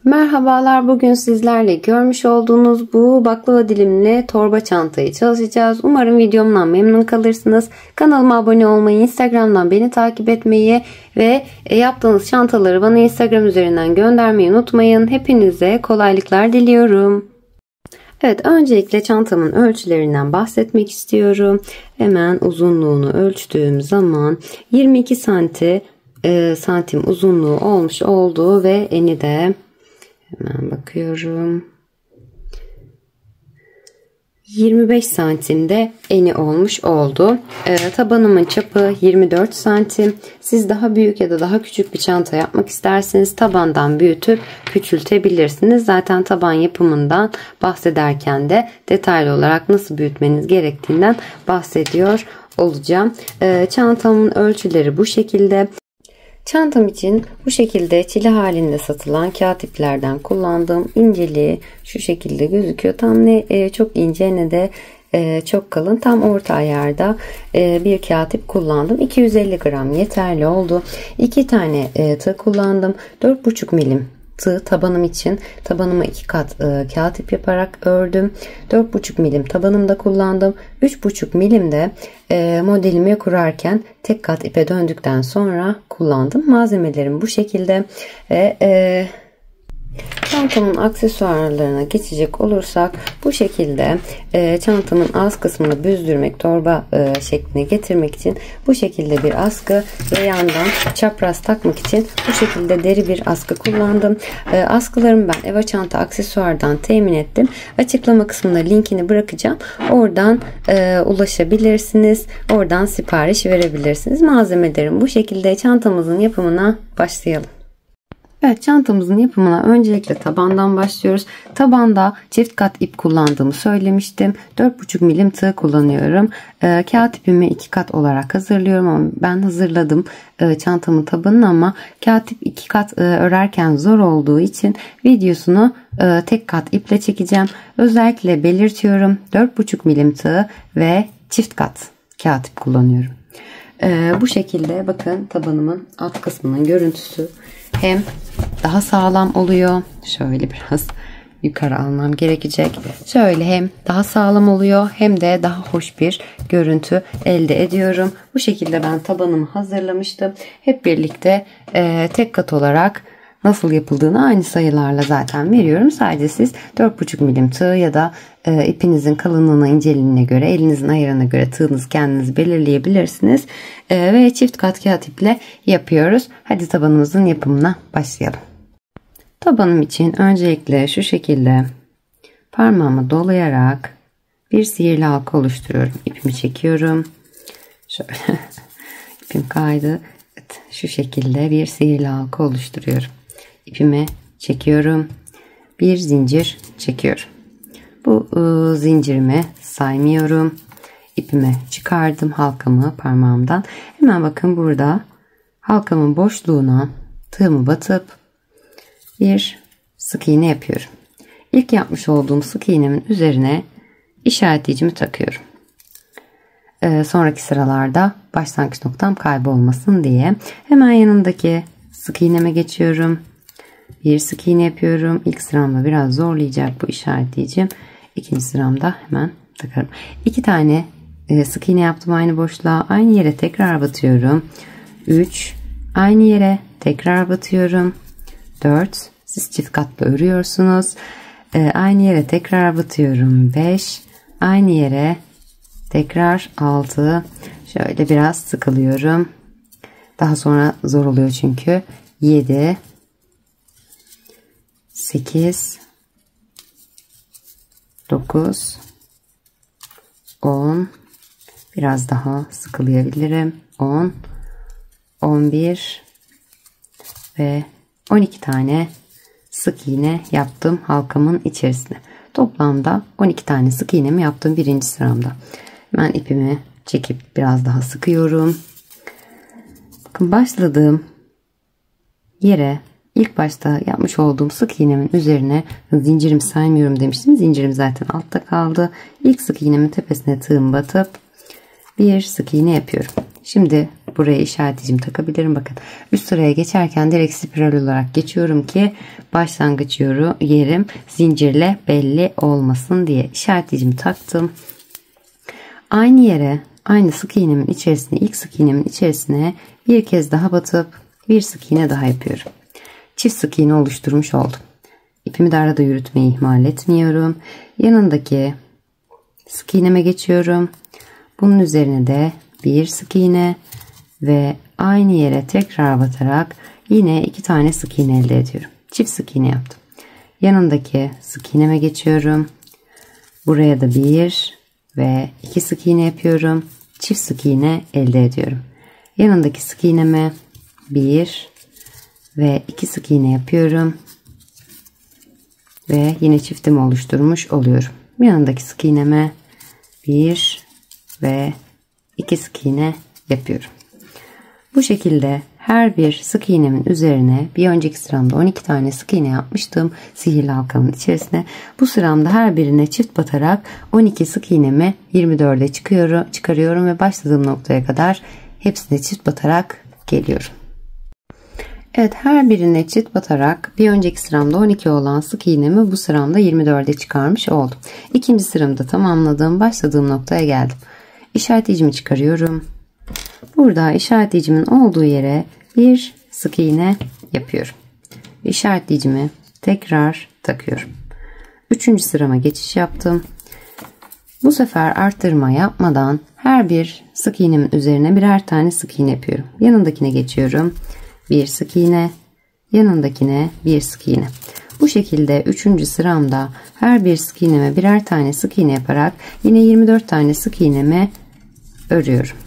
Merhabalar, bugün sizlerle görmüş olduğunuz bu baklava dilimli torba çantayı çalışacağız. Umarım videomdan memnun kalırsınız. Kanalıma abone olmayı, Instagram'dan beni takip etmeyi ve yaptığınız çantaları bana Instagram üzerinden göndermeyi unutmayın. Hepinize kolaylıklar diliyorum. Evet, öncelikle çantamın ölçülerinden bahsetmek istiyorum. Hemen uzunluğunu ölçtüğüm zaman 22 santim uzunluğu olmuş oldu ve eni de hemen bakıyorum. 25 santimde eni olmuş oldu. Tabanımın çapı 24 santim. Siz daha büyük ya da daha küçük bir çanta yapmak isterseniz tabandan büyütüp küçültebilirsiniz. Zaten taban yapımından bahsederken de detaylı olarak nasıl büyütmeniz gerektiğinden bahsediyor olacağım. Çantamın ölçüleri bu şekilde. Çantam için bu şekilde çile halinde satılan kağıt iplerden kullandığım inceliği şu şekilde gözüküyor. Tam ne çok ince ne de çok kalın, tam orta ayarda bir kağıt ip kullandım. 250 gram yeterli oldu. 2 tane tığ kullandım. 4,5 milim tığ tabanım için tabanıma 2 kat kağıt ip yaparak ördüm. 4,5 milim tabanımda kullandım. 3,5 milim de modelimi kurarken tek kat ipe döndükten sonra kullandım. Malzemelerim bu şekilde ve çantamın aksesuarlarına geçecek olursak bu şekilde çantamın ağız kısmını büzdürmek, torba şekline getirmek için bu şekilde bir askı ve yandan çapraz takmak için bu şekilde deri bir askı kullandım. Askılarımı ben Eva Çanta Aksesuar'dan temin ettim. Açıklama kısmına linkini bırakacağım. Oradan ulaşabilirsiniz. Oradan sipariş verebilirsiniz. Malzemelerim bu şekilde. Çantamızın yapımına başlayalım. Evet, çantamızın yapımına öncelikle tabandan başlıyoruz. Tabanda çift kat ip kullandığımı söylemiştim. 4,5 milim tığ kullanıyorum. Kağıt ipimi 2 kat olarak hazırlıyorum ama ben hazırladım çantamın tabanını ama kağıt ip 2 kat örerken zor olduğu için videosunu tek kat iple çekeceğim. Özellikle belirtiyorum, 4,5 milim tığ ve çift kat kağıt ip kullanıyorum. Bu şekilde bakın, tabanımın alt kısmının görüntüsü hem daha sağlam oluyor. Şöyle biraz yukarı almam gerekecek. Şöyle hem daha sağlam oluyor hem de daha hoş bir görüntü elde ediyorum. Bu şekilde ben tabanımı hazırlamıştım. Hep birlikte tek kat olarak nasıl yapıldığını aynı sayılarla zaten veriyorum. Sadece siz 4,5 milim tığ ya da ipinizin kalınlığına, inceliğine göre, elinizin ayarına göre tığınızı kendiniz belirleyebilirsiniz. Ve çift kat kağıt iple yapıyoruz. Hadi tabanımızın yapımına başlayalım. Tabanım için öncelikle şu şekilde parmağımı dolayarak bir sihirli halka oluşturuyorum. İpimi çekiyorum. Şöyle ipim kaydı. Evet, şu şekilde bir sihirli halka oluşturuyorum. İpimi çekiyorum. Bir zincir çekiyorum. Bu zincirimi saymıyorum. İpimi çıkardım, halkamı parmağımdan. Hemen bakın, burada halkamın boşluğuna tığımı batıp bir sık iğne yapıyorum. İlk yapmış olduğum sık iğnemin üzerine işaretleyicimi takıyorum. Sonraki sıralarda başlangıç noktam kaybolmasın diye. Hemen yanındaki sık iğneme geçiyorum. Bir sık iğne yapıyorum. İlk sıramda biraz zorlayacak bu işaretleyicim. İkinci sıramda hemen takarım. 2 tane sık iğne yaptım aynı boşluğa. Aynı yere tekrar batıyorum. 3, aynı yere tekrar batıyorum. 4, siz çift katlı örüyorsunuz. Aynı yere tekrar batıyorum. 5, aynı yere tekrar 6. Şöyle biraz sıkılıyorum. Daha sonra zor oluyor çünkü. 7, 8, 9, 10, biraz daha sıkılayabilirim. 10, 11 ve 12 tane sık iğne yaptım halkamın içerisine. Toplamda 12 tane sık iğnemi yaptım birinci sıramda. Hemen ipimi çekip biraz daha sıkıyorum. Bakın, başladığım yere ilk başta yapmış olduğum sık iğnemin üzerine zincirimi saymıyorum demiştim. Zincirim zaten altta kaldı. İlk sık iğnemin tepesine tığım batıp bir sık iğne yapıyorum. Şimdi buraya işaretlicimi takabilirim. Bakın üst sıraya geçerken direkt spiral olarak geçiyorum ki başlangıç yerim zincirle belli olmasın diye işaretlicimi taktım. Aynı yere, aynı sık iğnemin içerisine, ilk sık iğnemin içerisine bir kez daha batıp bir sık iğne daha yapıyorum. Çift sık iğne oluşturmuş oldum. İpimi de arada yürütmeyi ihmal etmiyorum. Yanındaki sık iğneme geçiyorum. Bunun üzerine de bir sık iğne ve aynı yere tekrar batarak yine 2 tane sık iğne elde ediyorum. Çift sık iğne yaptım. Yanındaki sık iğneme geçiyorum. Buraya da 1 ve 2 sık iğne yapıyorum. Çift sık iğne elde ediyorum. Yanındaki sık iğneme 1 ve 2 sık iğne yapıyorum. Ve yine çiftimi oluşturmuş oluyorum. Yanındaki sık iğneme 1 ve 2 sık iğne yapıyorum. Bu şekilde her bir sık iğnemin üzerine bir önceki sıramda 12 tane sık iğne yapmıştım sihirli halkamın içerisine. Bu sıramda her birine çift batarak 12 sık iğnemi 24'e çıkarıyorum ve başladığım noktaya kadar hepsine çift batarak geliyorum. Evet, her birine çift batarak bir önceki sıramda 12 olan sık iğnemi bu sıramda 24'e çıkarmış oldum. İkinci sıramda tamamladığım, başladığım noktaya geldim. İşaretleyicimi çıkarıyorum. Burada işaretleyicimin olduğu yere bir sık iğne yapıyorum. İşaretleyicimi tekrar takıyorum. Üçüncü sırama geçiş yaptım. Bu sefer arttırma yapmadan her bir sık iğnemin üzerine birer tane sık iğne yapıyorum. Yanındakine geçiyorum. Bir sık iğne, yanındakine bir sık iğne. Bu şekilde 3. sıramda her bir sık iğneme birer tane sık iğne yaparak yine 24 tane sık iğnemi örüyorum.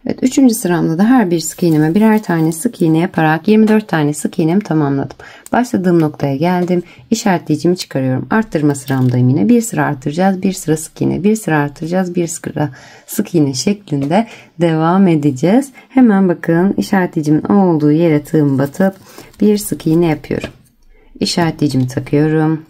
Evet, 3. sıramda da her bir sık iğneme birer tane sık iğne yaparak 24 tane sık iğnemi tamamladım. Başladığım noktaya geldim. İşaretleyicimi çıkarıyorum. Arttırma sıramdayım yine. Bir sıra arttıracağız, bir sıra sık iğne, bir sıra arttıracağız, bir sıra sık iğne şeklinde devam edeceğiz. Hemen bakın, işaretleyicimin olduğu yere tığım batıp bir sık iğne yapıyorum. İşaretleyicimi takıyorum.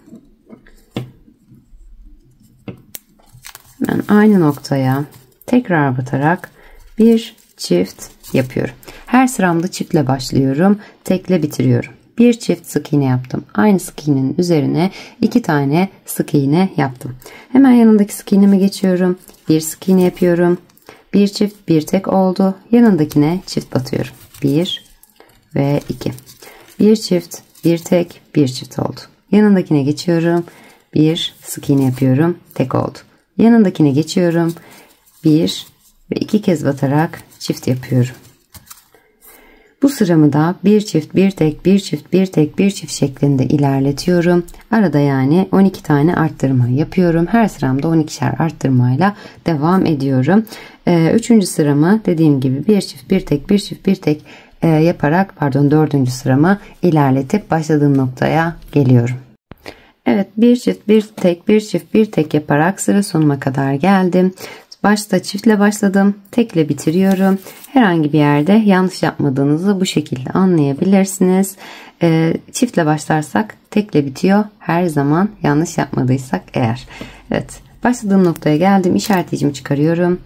Ben aynı noktaya tekrar batarak bir çift yapıyorum. Her sıramda çiftle başlıyorum. Tekle bitiriyorum. Bir çift sık iğne yaptım. Aynı sık iğnenin üzerine 2 tane sık iğne yaptım. Hemen yanındaki sık iğneme geçiyorum. Bir sık iğne yapıyorum. Bir çift bir tek oldu. Yanındakine çift batıyorum. 1 ve 2. Bir çift bir tek bir çift oldu. Yanındakine geçiyorum. Bir sık iğne yapıyorum. Tek oldu. Yanındakine geçiyorum. 1 ve 2 kez batarak çift yapıyorum. Bu sıramı da bir çift bir tek bir çift bir tek bir çift şeklinde ilerletiyorum. Arada yani 12 tane arttırma yapıyorum. Her sıramda 12'şer arttırmayla devam ediyorum. 3. sıramı dediğim gibi bir çift bir tek bir çift bir tek yaparak 4. sıramı ilerletip başladığım noktaya geliyorum. Evet, bir çift bir tek bir çift bir tek yaparak sıra sonuna kadar geldim. Başta çiftle başladım. Tekle bitiriyorum. Herhangi bir yerde yanlış yapmadığınızı bu şekilde anlayabilirsiniz. Çiftle başlarsak tekle bitiyor. Her zaman yanlış yapmadıysak eğer. Evet. Başladığım noktaya geldim. İşaretleyicimi çıkarıyorum.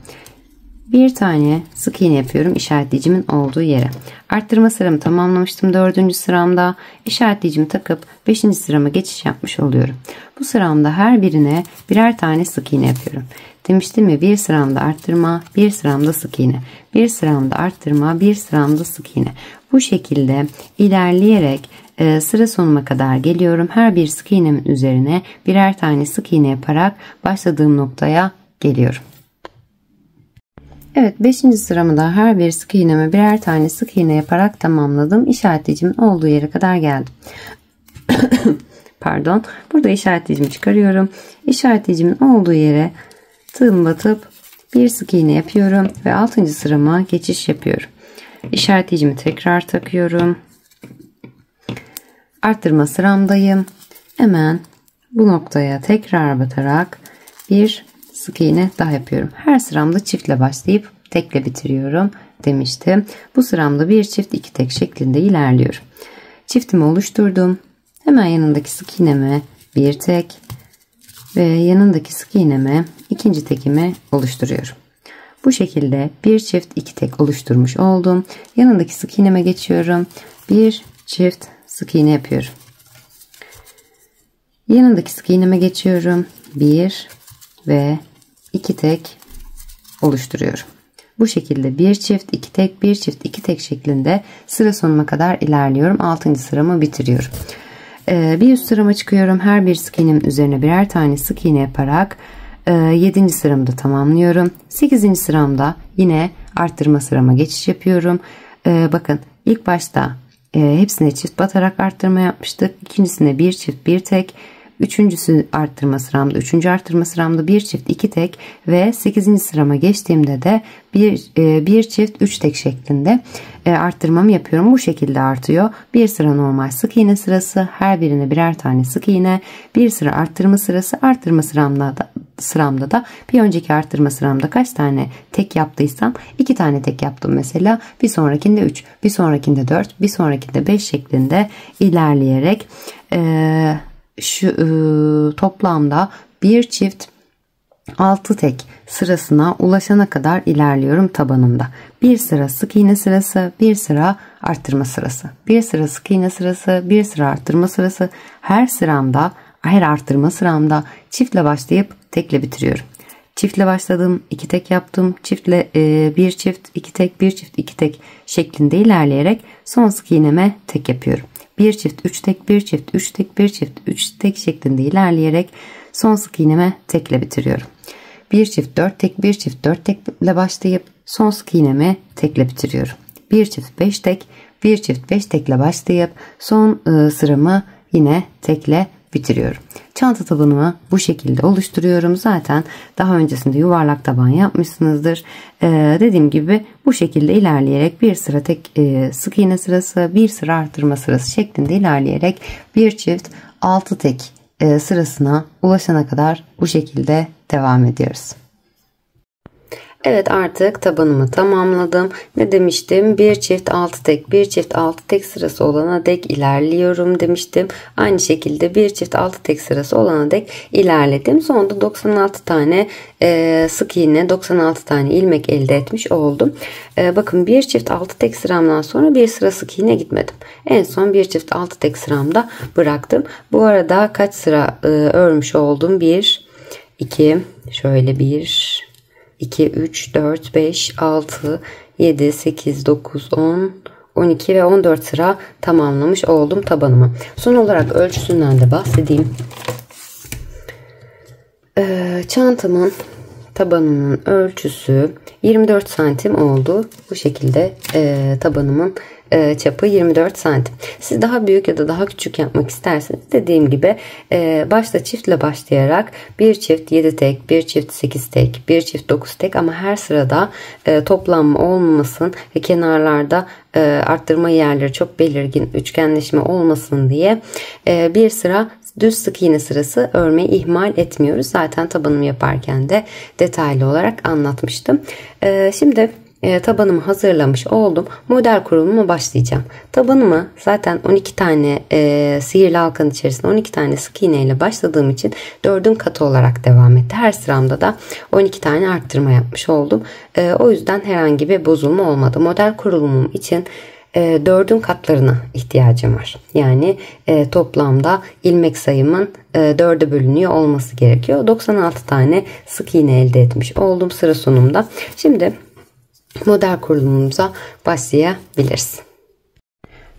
Bir tane sık iğne yapıyorum işaretleyicimin olduğu yere. Arttırma sıramı tamamlamıştım 4. sıramda. İşaretleyicimi takıp 5. sırama geçiş yapmış oluyorum. Bu sıramda her birine birer tane sık iğne yapıyorum. Demiştim ya, bir sıramda arttırma, bir sıramda sık iğne. Bir sıramda arttırma, bir sıramda sık iğne. Bu şekilde ilerleyerek sıra sonuna kadar geliyorum. Her bir sık iğnemin üzerine birer tane sık iğne yaparak başladığım noktaya geliyorum. Evet, 5. sıramı da her bir sık iğneme birer tane sık iğne yaparak tamamladım. İşaretleyicimin olduğu yere kadar geldim. Pardon. Burada işaretleyicimi çıkarıyorum. İşaretleyicimin olduğu yere tığım batıp bir sık iğne yapıyorum ve 6. sırama geçiş yapıyorum. İşaretleyicimi tekrar takıyorum. Arttırma sıramdayım. Hemen bu noktaya tekrar batarak bir sık iğne daha yapıyorum. Her sıramda çiftle başlayıp tekle bitiriyorum demiştim. Bu sıramda bir çift iki tek şeklinde ilerliyorum. Çiftimi oluşturdum. Hemen yanındaki sık iğneme bir tek ve yanındaki sık iğneme ikinci tekimi oluşturuyorum. Bu şekilde bir çift iki tek oluşturmuş oldum. Yanındaki sık iğneme geçiyorum. Bir çift sık iğne yapıyorum. Yanındaki sık iğneme geçiyorum. Bir ve iki tek oluşturuyorum. Bu şekilde bir çift iki tek bir çift iki tek şeklinde sıra sonuna kadar ilerliyorum. 6. sıramı bitiriyorum. Bir üst sırama çıkıyorum. Her bir sık iğnemin üzerine birer tane sık iğne yaparak 7. sıramı da tamamlıyorum. 8. sıramda yine arttırma sırama geçiş yapıyorum. Bakın ilk başta hepsine çift batarak arttırma yapmıştık. İkincisine bir çift bir tek. Üçüncüsü arttırma sıramda, üçüncü arttırma sıramda bir çift iki tek ve 8. sırama geçtiğimde de bir çift üç tek şeklinde arttırmamı yapıyorum. Bu şekilde artıyor. Bir sıra normal sık iğne sırası, her birine birer tane sık iğne, bir sıra arttırma sırası. Arttırma sıramda da bir önceki arttırma sıramda kaç tane tek yaptıysam 2 tane tek yaptım mesela. Bir sonrakinde 3, bir sonrakinde 4, bir sonrakinde 5 şeklinde ilerleyerek toplamda bir çift 6 tek sırasına ulaşana kadar ilerliyorum tabanımda. Bir sıra sık iğne sırası, bir sıra arttırma sırası. Bir sıra sık iğne sırası, bir sıra arttırma sırası. Her arttırma sıramda çiftle başlayıp tekle bitiriyorum. Çiftle başladım, 2 tek yaptım. Çiftle bir çift, 2 tek, bir çift, 2 tek şeklinde ilerleyerek son sık iğneme tek yapıyorum. Bir çift 3 tek, bir çift 3 tek, bir çift 3 tek şeklinde ilerleyerek son sık iğneme tekle bitiriyorum. Bir çift 4 tek, bir çift 4 tekle başlayıp son sık iğneme tekle bitiriyorum. Bir çift 5 tek, bir çift 5 tekle başlayıp son sıramı yine tekle bitiriyorum. Çanta tabanımı bu şekilde oluşturuyorum. Zaten daha öncesinde yuvarlak taban yapmışsınızdır. Dediğim gibi bu şekilde ilerleyerek bir sıra tek sık iğne sırası, bir sıra artırma sırası şeklinde ilerleyerek bir çift 6 tek sırasına ulaşana kadar bu şekilde devam ediyoruz. Evet, artık tabanımı tamamladım. Ne demiştim? Bir çift 6 tek, bir çift 6 tek sırası olana dek ilerliyorum demiştim. Aynı şekilde bir çift 6 tek sırası olana dek ilerledim. Sonunda 96 tane sık iğne, 96 tane ilmek elde etmiş oldum. Bakın bir çift 6 tek sıramdan sonra bir sıra sık iğne gitmedim. En son bir çift 6 tek sıramda bıraktım. Bu arada kaç sıra örmüş oldum? 1, 2, şöyle 1, 2, 3, 4, 5, 6, 7, 8, 9, 10, 12 ve 14 sıra tamamlamış oldum tabanımı. Son olarak ölçüsünden de bahsedeyim. Çantamın tabanının ölçüsü 24 santim oldu. Bu şekilde tabanımın çapı 24 santim. Siz daha büyük ya da daha küçük yapmak isterseniz dediğim gibi başta çiftle başlayarak bir çift 7 tek, bir çift 8 tek, bir çift 9 tek ama her sırada toplanma olmasın ve kenarlarda arttırma yerleri çok belirgin, üçgenleşme olmasın diye bir sıra düz sık iğne sırası örmeyi ihmal etmiyoruz. Zaten tabanımı yaparken de detaylı olarak anlatmıştım. Şimdi tabanımı hazırlamış oldum. Model kurulumuna başlayacağım. Tabanımı zaten 12 tane sihirli halkanın içerisinde 12 tane sık iğne ile başladığım için 4'ün katı olarak devam etti. Her sıramda da 12 tane arttırma yapmış oldum. O yüzden herhangi bir bozulma olmadı. Model kurulumum için 4'ün katlarına ihtiyacım var. Yani toplamda ilmek sayımın 4'e bölünüyor olması gerekiyor. 96 tane sık iğne elde etmiş oldum sıra sonunda. Şimdi model kurulumumuza başlayabiliriz.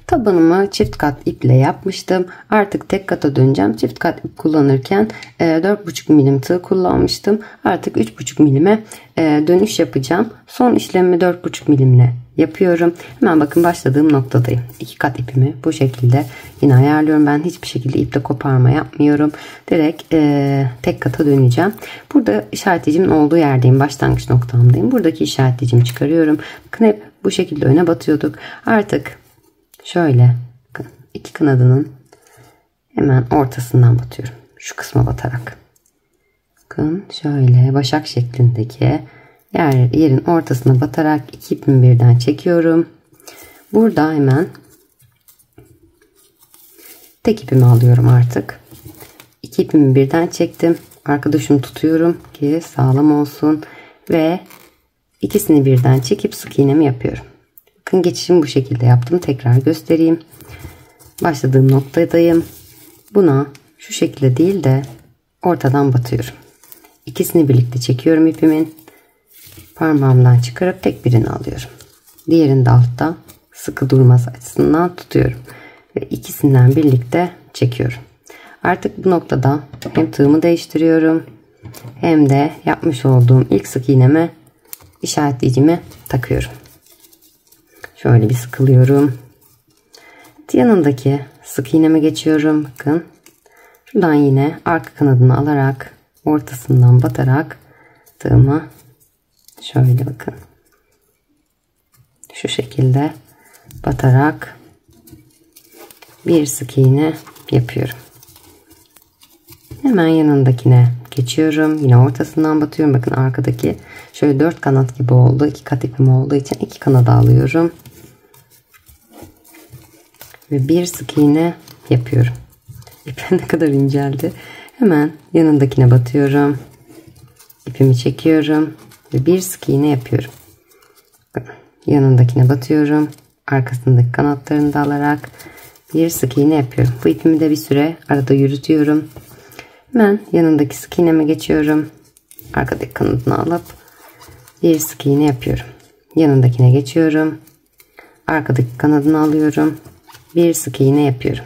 Tabanımı çift kat iple yapmıştım. Artık tek kata döneceğim. Çift kat ip kullanırken 4,5 milim tığ kullanmıştım. Artık 3,5 milime dönüş yapacağım. Son işlemimi 4,5 milimle yapıyorum. Hemen bakın başladığım noktadayım. 2 kat ipimi bu şekilde yine ayarlıyorum. Ben hiçbir şekilde iple koparma yapmıyorum. Direkt tek kata döneceğim. Burada işareticimin olduğu yerdeyim. Başlangıç noktamdayım. Buradaki işareticimi çıkarıyorum. Bakın hep bu şekilde öne batıyorduk. Artık şöyle bakın, iki kanadının hemen ortasından batıyorum. Şu kısma batarak. Bakın şöyle başak şeklindeki yerin ortasına batarak iki ipimi birden çekiyorum. Burada hemen tek ipimi alıyorum artık. İki ipimi birden çektim. Arkadaşımı tutuyorum ki sağlam olsun ve İkisini birden çekip sık iğnemi yapıyorum. Bakın geçişimi bu şekilde yaptım. Tekrar göstereyim. Başladığım noktadayım. Buna şu şekilde değil de ortadan batıyorum. İkisini birlikte çekiyorum ipimin. Parmağımdan çıkarıp tek birini alıyorum. Diğerini de altta sıkı durması açısından tutuyorum. Ve ikisinden birlikte çekiyorum. Artık bu noktada hem tığımı değiştiriyorum hem de yapmış olduğum ilk sık iğneme işaretleyicimi takıyorum. Şöyle bir sıkılıyorum. Yanındaki sık iğneme geçiyorum. Bakın. Şuradan yine arka kanadını alarak ortasından batarak tığıma şöyle bakın. Şu şekilde batarak bir sık iğne yapıyorum. Hemen yanındakine geçiyorum. Yine ortasından batıyorum. Bakın arkadaki şöyle 4 kanat gibi oldu. 2 kat ipim olduğu için 2 kanada alıyorum. Ve bir sık iğne yapıyorum. İpim ne kadar inceldi. Hemen yanındakine batıyorum. İpimi çekiyorum. Ve bir sık iğne yapıyorum. Yanındakine batıyorum. Arkasındaki kanatlarını da alarak bir sık iğne yapıyorum. Bu ipimi de bir süre arada yürütüyorum. Hemen yanındaki sık iğneme geçiyorum. Arkadaki kanadını alıp bir sık iğne yapıyorum. Yanındakine geçiyorum. Arkadaki kanadını alıyorum. Bir sık iğne yapıyorum.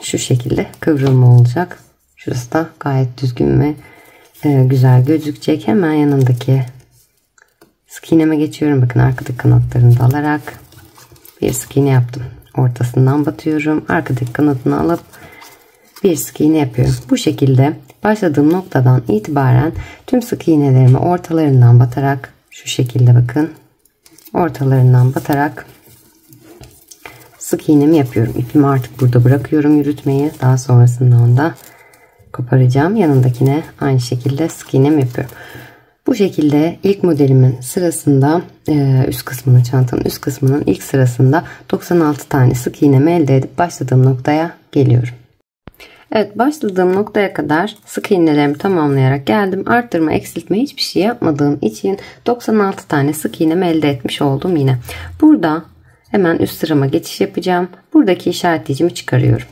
Şu şekilde kıvrılma olacak. Şurası da gayet düzgün ve güzel gözükecek. Hemen yanındaki sık iğneme geçiyorum. Bakın arkadaki kanatlarını da alarak bir sık iğne yaptım. Ortasından batıyorum. Arkadaki kanadını alıp bir sık iğne yapıyorum. Bu şekilde başladığım noktadan itibaren tüm sık iğnelerimi ortalarından batarak şu şekilde bakın ortalarından batarak sık iğnemi yapıyorum. İpimi artık burada bırakıyorum yürütmeyi. Daha sonrasında da koparacağım. Yanındakine aynı şekilde sık iğnemi yapıyorum. Bu şekilde ilk modelimin sırasında üst kısmının çantanın üst kısmının ilk sırasında 96 tane sık iğnemi elde edip başladığım noktaya geliyorum. Evet, başladığım noktaya kadar sık iğnelerimi tamamlayarak geldim. Arttırma eksiltme hiçbir şey yapmadığım için 96 tane sık iğnemi elde etmiş oldum yine. Burada hemen üst sırama geçiş yapacağım. Buradaki işaretleyicimi çıkarıyorum.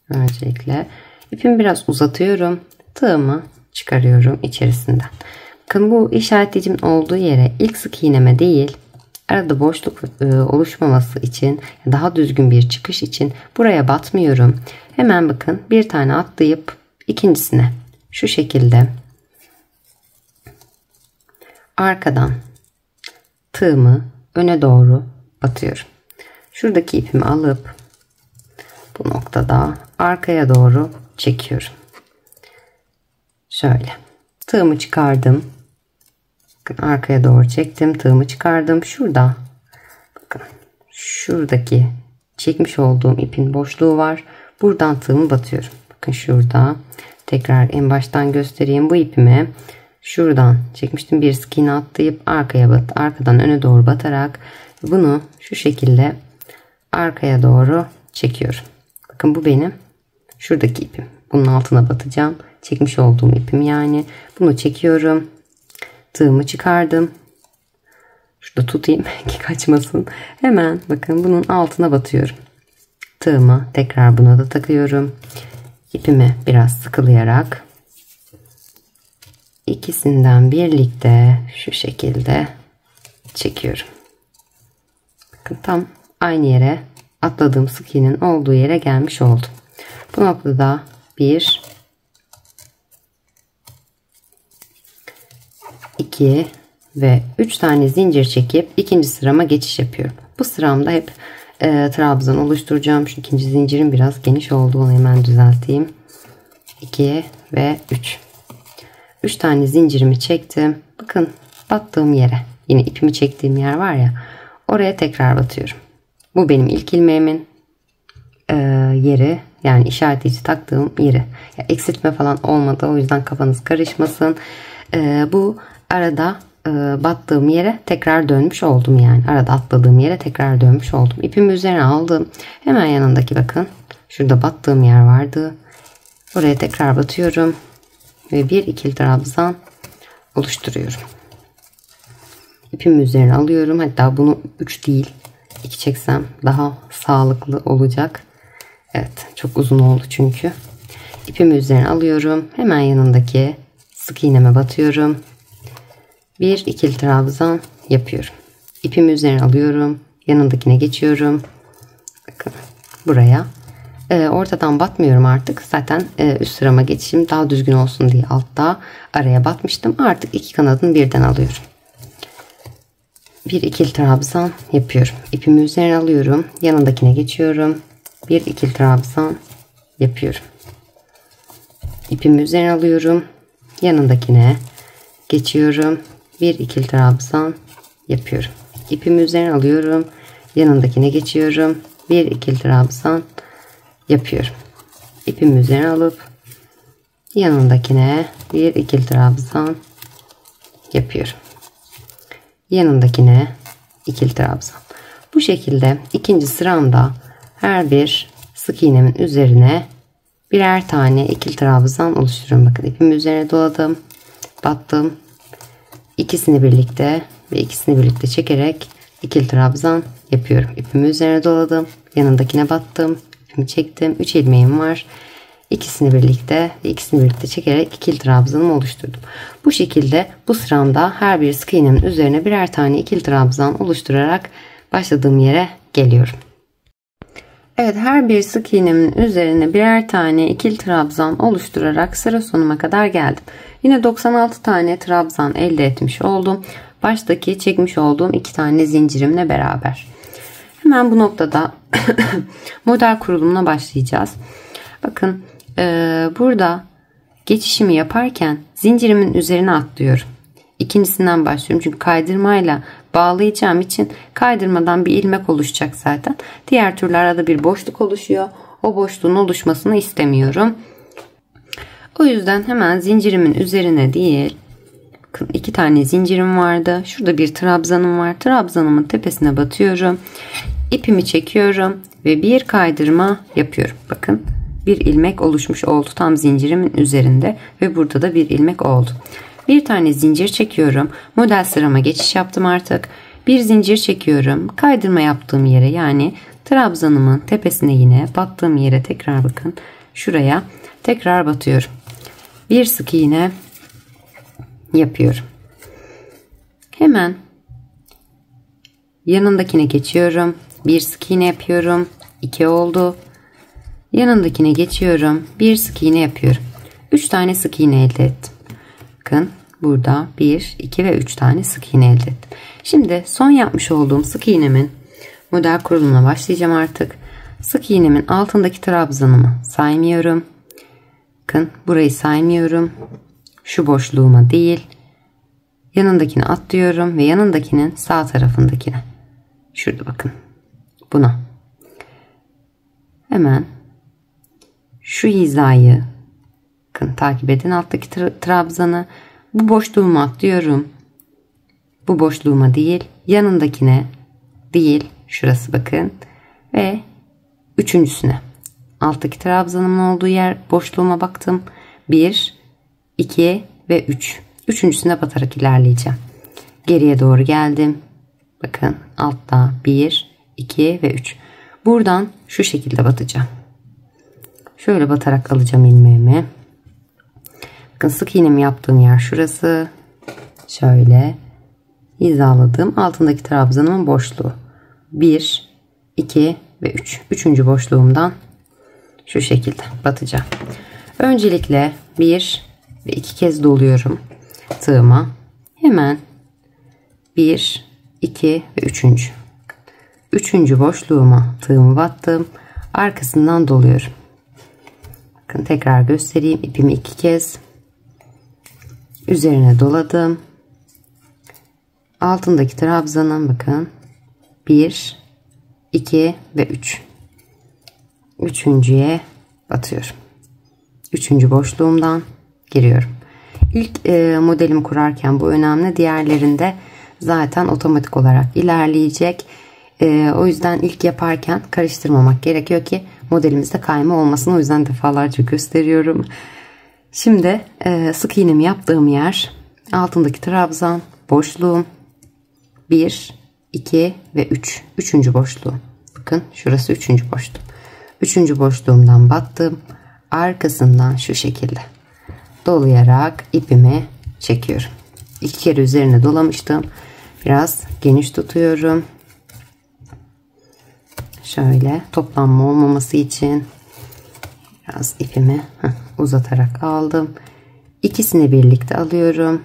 Öncelikle ipimi biraz uzatıyorum. Tığımı çıkarıyorum içerisinden. Bakın bu işaretleyicimin olduğu yere ilk sık iğneme değil, arada boşluk oluşmaması için, daha düzgün bir çıkış için buraya batmıyorum. Hemen bakın bir tane atlayıp ikincisine şu şekilde arkadan tığımı öne doğru batıyorum. Şuradaki ipimi alıp bu noktada arkaya doğru çekiyorum. Şöyle tığımı çıkardım. Bakın arkaya doğru çektim. Tığımı çıkardım. Şurada bakın şuradaki çekmiş olduğum ipin boşluğu var. Buradan tığımı batıyorum. Bakın şurada. Tekrar en baştan göstereyim. Bu ipimi şuradan çekmiştim. Bir sık iğne atlayıp arkadan öne doğru batarak bunu şu şekilde arkaya doğru çekiyorum. Bakın bu benim şuradaki ipim. Bunun altına batacağım. Çekmiş olduğum ipim yani. Bunu çekiyorum. Tığımı çıkardım. Şurada tutayım ki kaçmasın. Hemen bakın bunun altına batıyorum. Tığımı tekrar buna da takıyorum. İpimi biraz sıkılayarak ikisinden birlikte şu şekilde çekiyorum. Bakın tam aynı yere atladığım sık iğnenin olduğu yere gelmiş oldum. Bu noktada 1 2 ve 3 tane zincir çekip ikinci sırama geçiş yapıyorum. Bu sıramda hep trabzan oluşturacağım. Şu ikinci zincirin biraz geniş olduğunu hemen düzelteyim. 2 ve 3. 3 tane zincirimi çektim. Bakın battığım yere, yine ipimi çektiğim yer var ya, oraya tekrar batıyorum. Bu benim ilk ilmeğimin yeri, yani işaretleyici taktığım yeri. Ya, eksiltme falan olmadı, o yüzden kafanız karışmasın. Bu arada battığım yere tekrar dönmüş oldum, yani arada atladığım yere tekrar dönmüş oldum. İpimi üzerine aldım. Hemen yanındaki bakın şurada battığım yer vardı. Oraya tekrar batıyorum ve bir ikili trabzan oluşturuyorum. İpimi üzerine alıyorum. Hatta bunu 3 değil 2 çeksem daha sağlıklı olacak. Evet, çok uzun oldu çünkü. İpimi üzerine alıyorum. Hemen yanındaki sık iğneme batıyorum. Bir ikili trabzan yapıyorum. İpimi üzerine alıyorum. Yanındakine geçiyorum. Bakın buraya. Ortadan batmıyorum artık. Zaten üst sırama geçişim daha düzgün olsun diye altta araya batmıştım. Artık iki kanadını birden alıyorum. Bir ikili trabzan yapıyorum. İpimi üzerine alıyorum. Yanındakine geçiyorum. Bir ikili trabzan yapıyorum. İpimi üzerine alıyorum. Yanındakine geçiyorum. Bir ikili trabzan yapıyorum. İpimi üzerine alıyorum. Yanındakine geçiyorum. Bir ikili trabzan yapıyorum. İpimi üzerine alıp yanındakine bir ikili trabzan yapıyorum. Yanındakine ikili trabzan. Bu şekilde ikinci sıramda her bir sık iğnemin üzerine birer tane ikili trabzan oluşturuyorum. Bakın ipimi üzerine doladım, battım. İkisini birlikte ve ikisini birlikte çekerek ikili trabzan yapıyorum. İpimi üzerine doladım, yanındakine battım, ipimi çektim. 3 ilmeğim var. İkisini birlikte ve ikisini birlikte çekerek ikili trabzanımı oluşturdum. Bu şekilde bu sıramda her bir sık iğnemin üzerine birer tane ikili trabzan oluşturarak başladığım yere geliyorum. Evet, her bir sık iğnemin üzerine birer tane ikili trabzan oluşturarak sıra sonuma kadar geldim. Yine 96 tane trabzan elde etmiş oldum. Baştaki çekmiş olduğum 2 tane zincirimle beraber. Hemen bu noktada model kurulumuna başlayacağız. Bakın burada geçişimi yaparken zincirimin üzerine atlıyorum. İkincisinden başlıyorum. Çünkü kaydırmayla bağlayacağım için kaydırmadan bir ilmek oluşacak zaten. Diğer türlü arada bir boşluk oluşuyor. O boşluğun oluşmasını istemiyorum. O yüzden hemen zincirimin üzerine değil. Bakın 2 tane zincirim vardı. Şurada bir trabzanım var. Trabzanımın tepesine batıyorum. İpimi çekiyorum ve bir kaydırma yapıyorum. Bakın bir ilmek oluşmuş oldu tam zincirimin üzerinde ve burada da bir ilmek oldu. Bir tane zincir çekiyorum. Model sırama geçiş yaptım artık. Bir zincir çekiyorum. Kaydırma yaptığım yere, yani trabzanımın tepesine yine battığım yere tekrar bakın. Şuraya tekrar batıyorum. Bir sık iğne yapıyorum. Hemen yanındakine geçiyorum. Bir sık iğne yapıyorum. 2 oldu. Yanındakine geçiyorum. Bir sık iğne yapıyorum. 3 tane sık iğne elde ettim. Bakın burada 1, 2 ve 3 tane sık iğne elde ettim. Şimdi son yapmış olduğum sık iğnemin model kurulumuna başlayacağım artık. Sık iğnemin altındaki trabzanımı saymıyorum. Bakın burayı saymıyorum. Şu boşluğuma değil. Yanındakini atlıyorum ve yanındakinin sağ tarafındakine. Şurada bakın. Buna. Hemen şu hizayı bakın takip edin, alttaki trabzanı. Bu boşluğuma atlıyorum. Bu boşluğuma değil, yanındakine değil, şurası bakın. Ve üçüncüsüne. Alttaki trabzanımın olduğu yer boşluğuma baktım. 1, 2 ve 3. Üçüncüsüne batarak ilerleyeceğim. Geriye doğru geldim. Bakın altta 1, 2 ve 3. Buradan şu şekilde batacağım. Şöyle batarak alacağım ilmeğimi. Bakın sık iğnemi yaptığım yer şurası. Şöyle hizaladım. Altındaki trabzanımın boşluğu. 1, 2 ve 3. Üçüncü boşluğumdan şu şekilde batacağım. Öncelikle 1 ve 2 kez doluyorum tığıma. Hemen 1, 2 ve 3. Üçüncü boşluğuma tığımı battım. Arkasından doluyorum. Bakın tekrar göstereyim. İpimi 2 kez üzerine doladım. Altındaki trabzanın bakın 1, 2 ve 3. Üçüncüye batıyorum. Üçüncü boşluğumdan giriyorum. İlk modelimi kurarken bu önemli. Diğerlerinde zaten otomatik olarak ilerleyecek. O yüzden ilk yaparken karıştırmamak gerekiyor ki modelimizde kayma olmasın. O yüzden defalarca gösteriyorum. Şimdi sık iğnemi yaptığım yer altındaki trabzan, boşluğum. 1, 2 ve 3. Üçüncü boşluğum. Bakın şurası üçüncü boşluğum. Üçüncü boşluğumdan battım. Arkasından şu şekilde dolayarak ipimi çekiyorum. 2 kere üzerine dolamıştım. Biraz geniş tutuyorum. Şöyle toplanma olmaması için biraz ipimi uzatarak aldım. İkisini birlikte alıyorum.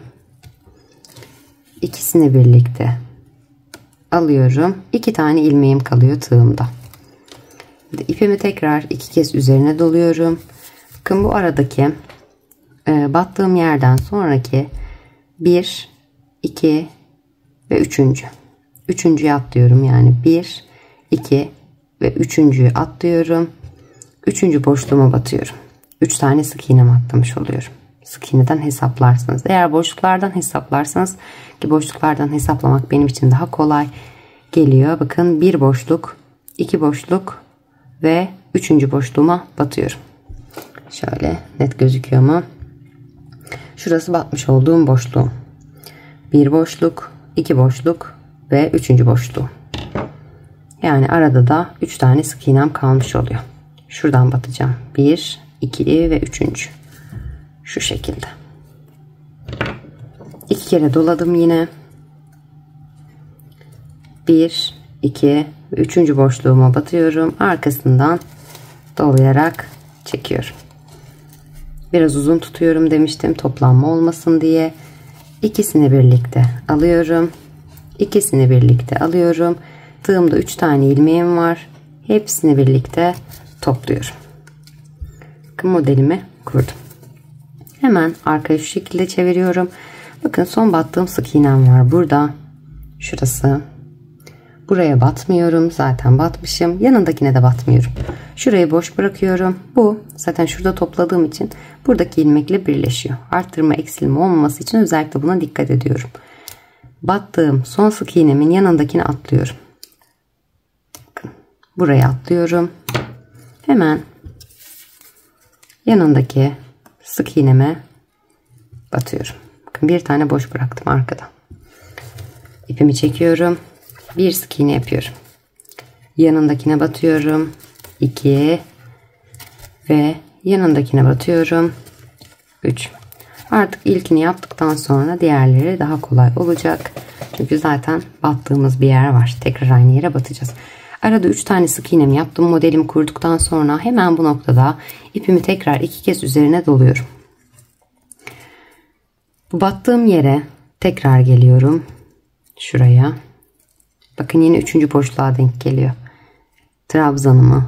İkisini birlikte alıyorum. 2 tane ilmeğim kalıyor tığımda. İpimi tekrar 2 kez üzerine doluyorum. Bakın bu aradaki battığım yerden sonraki 1, 2 ve 3. Üçüncüyü atlıyorum. Yani 1, 2 ve üçüncüyü atlıyorum. Üçüncü boşluğuma batıyorum. 3 tane sık iğne atlamış oluyorum. Sık iğneden hesaplarsınız. Eğer boşluklardan hesaplarsanız, ki boşluklardan hesaplamak benim için daha kolay geliyor. Bakın 1 boşluk, 2 boşluk ve üçüncü boşluğuma batıyorum. Şöyle net gözüküyor mu? Şurası batmış olduğum boşluğum. 1 boşluk, 2 boşluk ve üçüncü boşluğum. Yani arada da 3 tane sık iğnem kalmış oluyor. Şuradan batacağım. 1, 2 ve 3. Şu şekilde. 2 kere doladım yine. 1, 2 ve üçüncü boşluğuma batıyorum. Arkasından dolayarak çekiyorum. Biraz uzun tutuyorum demiştim, toplanma olmasın diye. İkisini birlikte alıyorum. İkisini birlikte alıyorum. Tığımda 3 tane ilmeğim var. Hepsini birlikte topluyorum. Bakın modelimi kurdum. Hemen arkaya şu şekilde çeviriyorum. Bakın son battığım sık iğnem var burada. Şurası. Buraya batmıyorum. Zaten batmışım. Yanındakine de batmıyorum. Şurayı boş bırakıyorum. Bu zaten şurada topladığım için buradaki ilmekle birleşiyor. Arttırma eksilme olmaması için özellikle buna dikkat ediyorum. Battığım son sık iğnemin yanındakine atlıyorum. Bakın, buraya atlıyorum. Hemen yanındaki sık iğneme batıyorum. Bakın bir tane boş bıraktım arkada. İpimi çekiyorum. Bir sık iğne yapıyorum. Yanındakine batıyorum. 2 ve yanındakine batıyorum. 3. Artık ilkini yaptıktan sonra diğerleri daha kolay olacak. Çünkü zaten battığımız bir yer var. Tekrar aynı yere batacağız. Arada 3 tane sık iğnemi yaptım. Modelimi kurduktan sonra hemen bu noktada ipimi tekrar 2 kez üzerine doluyorum. Bu battığım yere tekrar geliyorum. Şuraya. Bakın yine 3. boşluğa denk geliyor. Trabzanın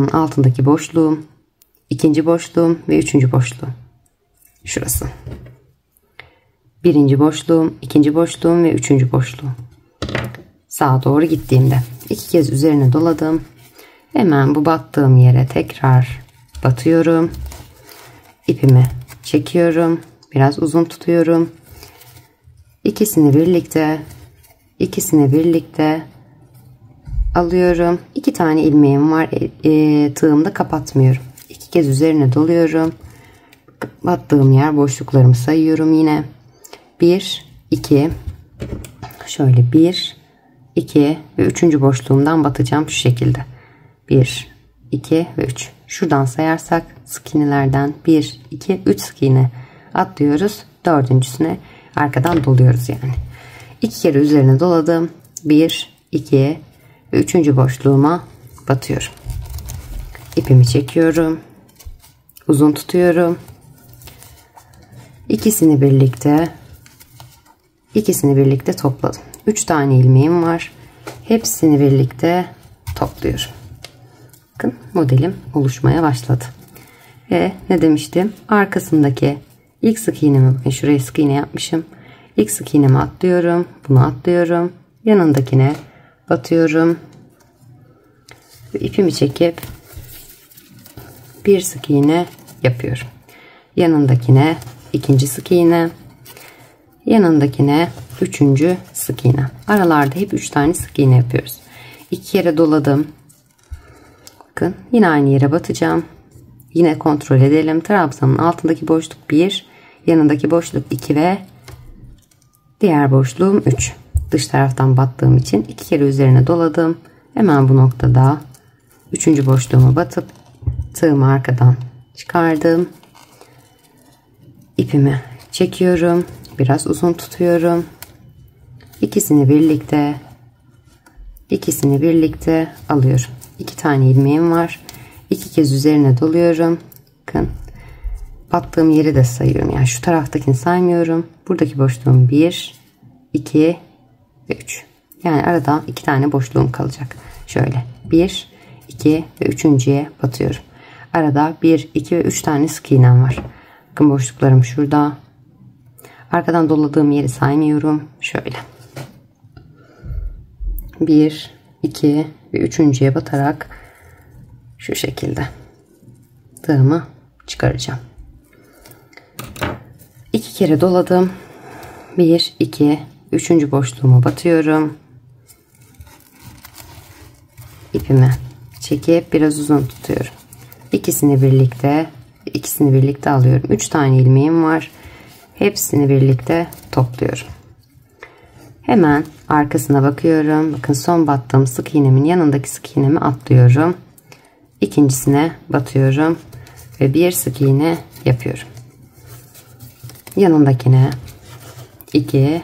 altındaki boşluğum, 2. boşluğum ve 3. boşluğum. Şurası. 1. boşluğum, 2. boşluğum ve 3. boşluğum. Sağa doğru gittiğimde 2 kez üzerine doladım. Hemen bu battığım yere tekrar batıyorum. İpimi çekiyorum. Biraz uzun tutuyorum. İkisini birlikte alıyorum. 2 tane ilmeğim var. Tığımda kapatmıyorum. 2 kez üzerine doluyorum. Battığım yer boşluklarımı sayıyorum yine. 1, 2, şöyle 1, 2 ve 3. boşluğumdan batacağım şu şekilde. 1, 2 ve 3. Şuradan sayarsak sık iğnelerden 1, 2, 3 sık iğne atlıyoruz. Dördüncüsüne arkadan doluyoruz yani. 2 kere üzerine doladım. 1, 2 ve 3. boşluğuma batıyorum. İpimi çekiyorum. Uzun tutuyorum. İkisini birlikte topladım. 3 tane ilmeğim var. Hepsini birlikte topluyorum. Bakın modelim oluşmaya başladı. Ve ne demiştim? Arkasındaki ilk sık iğnemi, bakın şuraya sık iğne yapmışım. İlk sık iğnemi atlıyorum. Bunu atlıyorum. Yanındakine batıyorum. Ve ipimi çekip bir sık iğne yapıyorum. Yanındakine 2. sık iğne. Yanındakine 3. sık iğne. Aralarda hep 3 tane sık iğne yapıyoruz. 2 kere doladım. Bakın yine aynı yere batacağım. Yine kontrol edelim. Trabzanın altındaki boşluk 1, yanındaki boşluk 2 ve Diğer boşluğum 3. Dış taraftan battığım için 2 kere üzerine doladım. Hemen bu noktada 3. boşluğuma batıp tığımı arkadan çıkardım. İpimi çekiyorum. Biraz uzun tutuyorum. İkisini birlikte alıyorum. 2 tane ilmeğim var. 2 kez üzerine doluyorum. Bakın. Battığım yeri de sayıyorum. Yani şu taraftakini saymıyorum. Buradaki boşluğum 1, 2 ve 3. Yani arada 2 tane boşluğum kalacak. Şöyle 1, 2 ve 3.'ye batıyorum. Arada 1, 2 ve 3 tane sık iğnem var. Bakın boşluklarım şurada. Arkadan doladığım yeri saymıyorum. Şöyle. 1, 2 ve 3.'ye batarak şu şekilde tığımı çıkaracağım. 2 kere doladım. 1, 2, 3. boşluğuma batıyorum. İpimi çekip biraz uzun tutuyorum. İkisini birlikte alıyorum. 3 tane ilmeğim var. Hepsini birlikte topluyorum. Hemen arkasına bakıyorum. Bakın son battığım sık iğnemin yanındaki sık iğnemi atlıyorum. İkincisine batıyorum ve bir sık iğne yapıyorum. Yanındakine 2,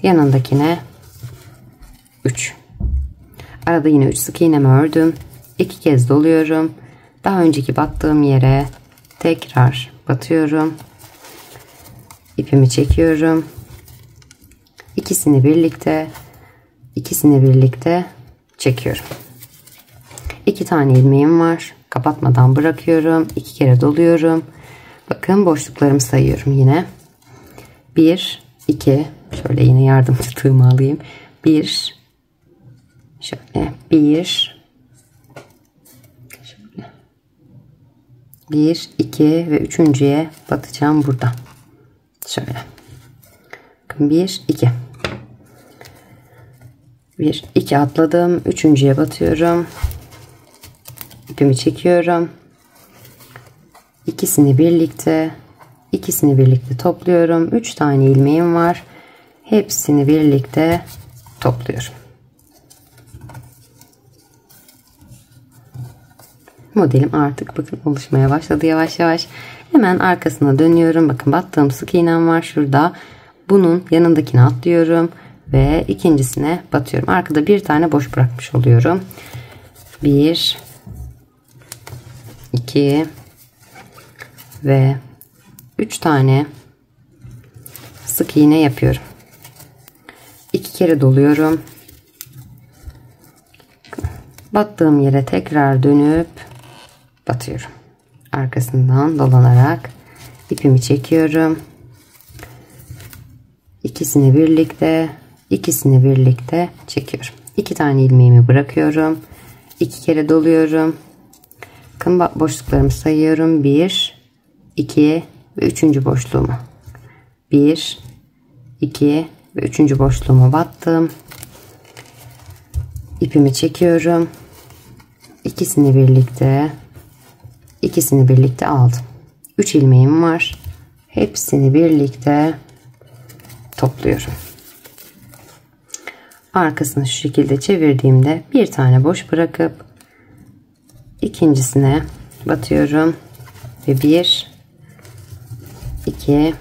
yanındakine 3. Arada yine 3 sık iğnemi ördüm. 2 kez doluyorum. Daha önceki battığım yere tekrar batıyorum. İpimi çekiyorum. İkisini birlikte çekiyorum. 2 tane ilmeğim var. Kapatmadan bırakıyorum. 2 kere doluyorum. Bakın boşluklarımı sayıyorum yine. 1, 2, şöyle yine yardımcı tığımı alayım. 1, şöyle 1, 2 ve 3.'ye batacağım burada. Şöyle. Bakın 1, 2. 1, 2 atladım. 3.'ye batıyorum. İpimi çekiyorum. İkisini birlikte topluyorum. 3 tane ilmeğim var. Hepsini birlikte topluyorum. Modelim artık bakın oluşmaya başladı yavaş yavaş. Hemen arkasına dönüyorum. Bakın battığım sık iğnem var şurada. Bunun yanındakine atlıyorum ve ikincisine batıyorum. Arkada bir tane boş bırakmış oluyorum. 1, 2 ve 3 tane sık iğne yapıyorum. 2 kere doluyorum. Battığım yere tekrar dönüp batıyorum. Arkasından dolanarak ipimi çekiyorum. İkisini birlikte çekiyorum. 2 tane ilmeğimi bırakıyorum. 2 kere doluyorum. Bakın boşluklarımı sayıyorum. 1, 2 ve 3. boşluğumu. 1, 2 ve 3. boşluğuma battım. İpimi çekiyorum. İkisini birlikte aldım. 3 ilmeğim var. Hepsini birlikte topluyorum. Arkasını şu şekilde çevirdiğimde bir tane boş bırakıp ikincisine batıyorum ve 1, 2,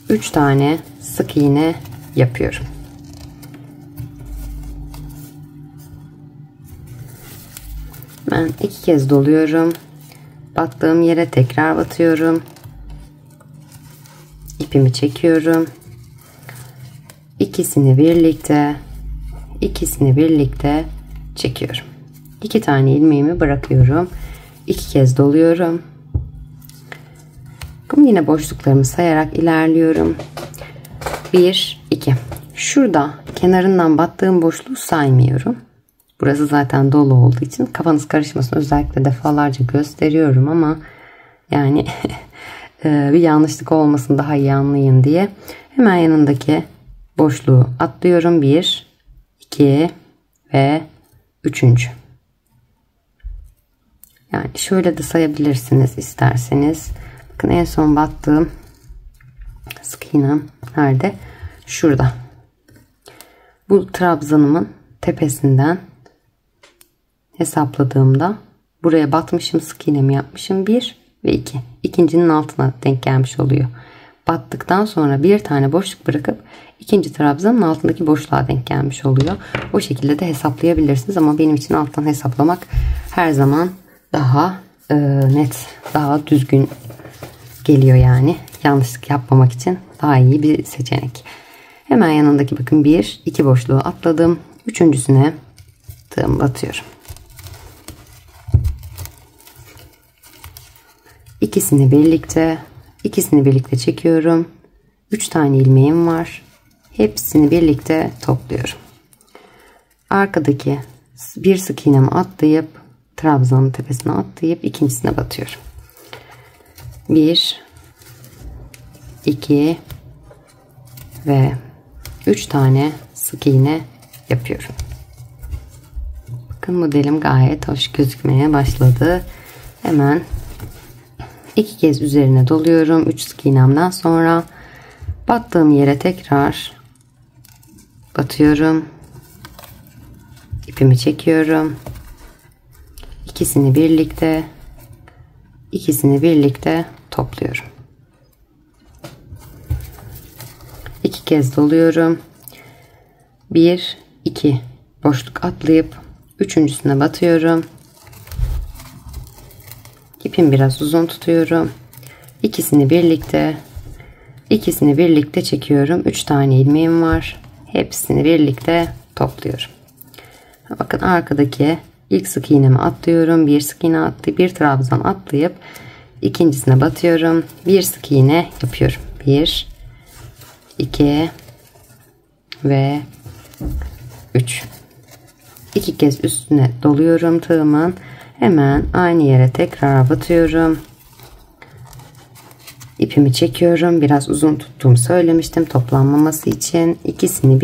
3 tane sık iğne yapıyorum. Ben 2 kez doluyorum. Battığım yere tekrar batıyorum. İpimi çekiyorum. İkisini birlikte çekiyorum. 2 tane ilmeğimi bırakıyorum. 2 kez doluyorum. Yine boşluklarımı sayarak ilerliyorum. 1, 2. Şurada kenarından battığım boşluğu saymıyorum. Burası zaten dolu olduğu için kafanız karışmasın. Özellikle defalarca gösteriyorum ama yani bir yanlışlık olmasın, daha iyi anlayın diye. Hemen yanındaki boşluğu atlıyorum. 1, 2 ve 3. Yani şöyle de sayabilirsiniz isterseniz. Bakın en son battığım Sık iğnem nerede? Şurada. Bu trabzanımın tepesinden hesapladığımda buraya batmışım, sık iğnemi yapmışım 1 ve 2. İkincinin altına denk gelmiş oluyor. Battıktan sonra bir tane boşluk bırakıp ikinci trabzanın altındaki boşluğa denk gelmiş oluyor. O şekilde de hesaplayabilirsiniz ama benim için alttan hesaplamak her zaman daha net, daha düzgün geliyor yani. Yanlışlık yapmamak için daha iyi bir seçenek. Hemen yanındaki bakın 1, 2 boşluğu atladım. Üçüncüsüne tığım batıyorum. İkisini birlikte çekiyorum. 3 tane ilmeğim var. Hepsini birlikte topluyorum. Arkadaki bir sık iğnemi atlayıp trabzanın tepesine atlayıp ikincisine batıyorum. 1 2 ve 3 tane sık iğne yapıyorum. Bakın modelim gayet hoş gözükmeye başladı. Hemen 2 kez üzerine doluyorum. 3 sık iğnemden sonra battığım yere tekrar batıyorum. İpimi çekiyorum. İkisini birlikte topluyorum. 2 kez doluyorum. 1 2 boşluk atlayıp üçüncüsüne batıyorum. İpimi biraz uzun tutuyorum. İkisini birlikte çekiyorum. 3 tane ilmeğim var. Hepsini birlikte topluyorum. Bakın arkadaki ilk sık iğnemi atlıyorum. Bir sık iğne atlayıp bir trabzan atlayıp ikincisine batıyorum. Bir sık iğne yapıyorum. 1 2 ve 3. 2 kez üstüne doluyorum tığımın. Hemen aynı yere tekrar batıyorum. İpimi çekiyorum. Biraz uzun tuttuğumu söylemiştim toplanmaması için. İkisini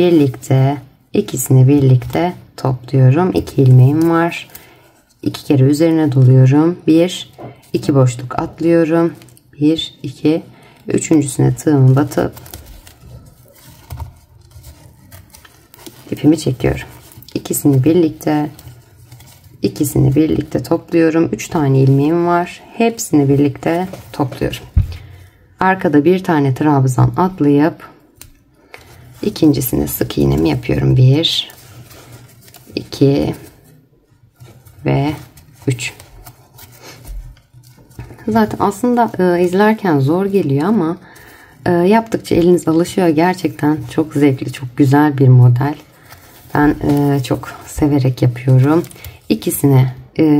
birlikte topluyorum. 2 ilmeğim var. 2 kere üzerine doluyorum. 1 2 boşluk atlıyorum. 1 2 ve üçüncüsüne tığımı batıp ipimi çekiyorum. İkisini birlikte topluyorum. 3 tane ilmeğim var. Hepsini birlikte topluyorum. Arkada bir tane trabzan atlayıp ikincisine sık iğnemi yapıyorum. 1 2 ve 3. Zaten aslında izlerken zor geliyor ama yaptıkça eliniz alışıyor. Gerçekten çok zevkli, çok güzel bir model. Ben çok severek yapıyorum. İkisine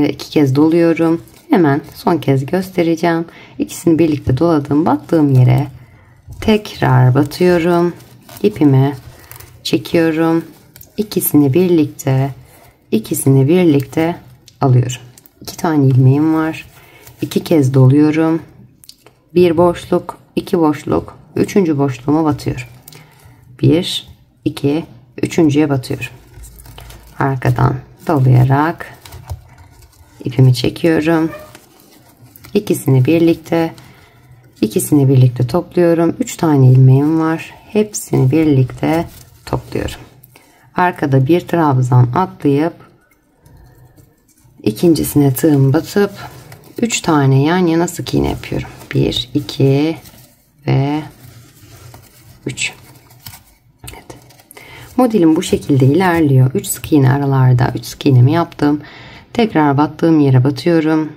2 kez doluyorum. Hemen son kez göstereceğim. İkisini birlikte doladım. Battığım yere tekrar batıyorum. İpimi çekiyorum. İkisini birlikte alıyorum. 2 tane ilmeğim var. 2 kez doluyorum. 1 boşluk, 2 boşluk, 3. boşluğuma batıyorum. 1 2 üçüncüye batıyorum. Arkadan dolayarak ipimi çekiyorum. İkisini birlikte topluyorum. 3 tane ilmeğim var. Hepsini birlikte topluyorum. Arkada bir trabzan atlayıp ikincisine tığım batıp 3 tane yan yana sık iğne yapıyorum. 1 2 ve 3. Modelim bu şekilde ilerliyor. 3 sık iğne aralarda 3 sık iğnemi yaptım. Tekrar battığım yere batıyorum.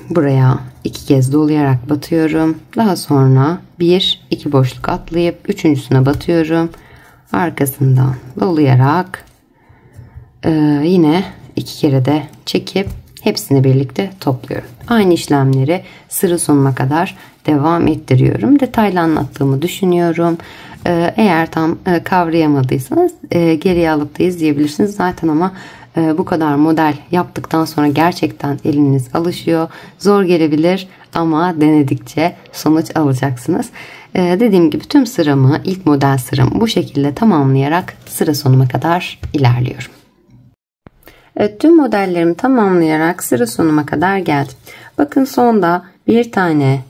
Buraya 2 kez dolayarak batıyorum. Daha sonra 1 2 boşluk atlayıp üçüncüsüne batıyorum. Arkasından dolayarak yine 2 kere de çekip hepsini birlikte topluyorum. Aynı işlemleri sıra sonuna kadar devam ettiriyorum. Detaylı anlattığımı düşünüyorum. Eğer tam kavrayamadıysanız geriye alıp da izleyebilirsiniz. Zaten ama bu kadar model yaptıktan sonra gerçekten eliniz alışıyor. Zor gelebilir ama denedikçe sonuç alacaksınız. Dediğim gibi tüm sıramı, ilk model sıramı bu şekilde tamamlayarak sıra sonuna kadar ilerliyorum. Evet, tüm modellerimi tamamlayarak sıra sonuma kadar geldim. Bakın sonda bir tane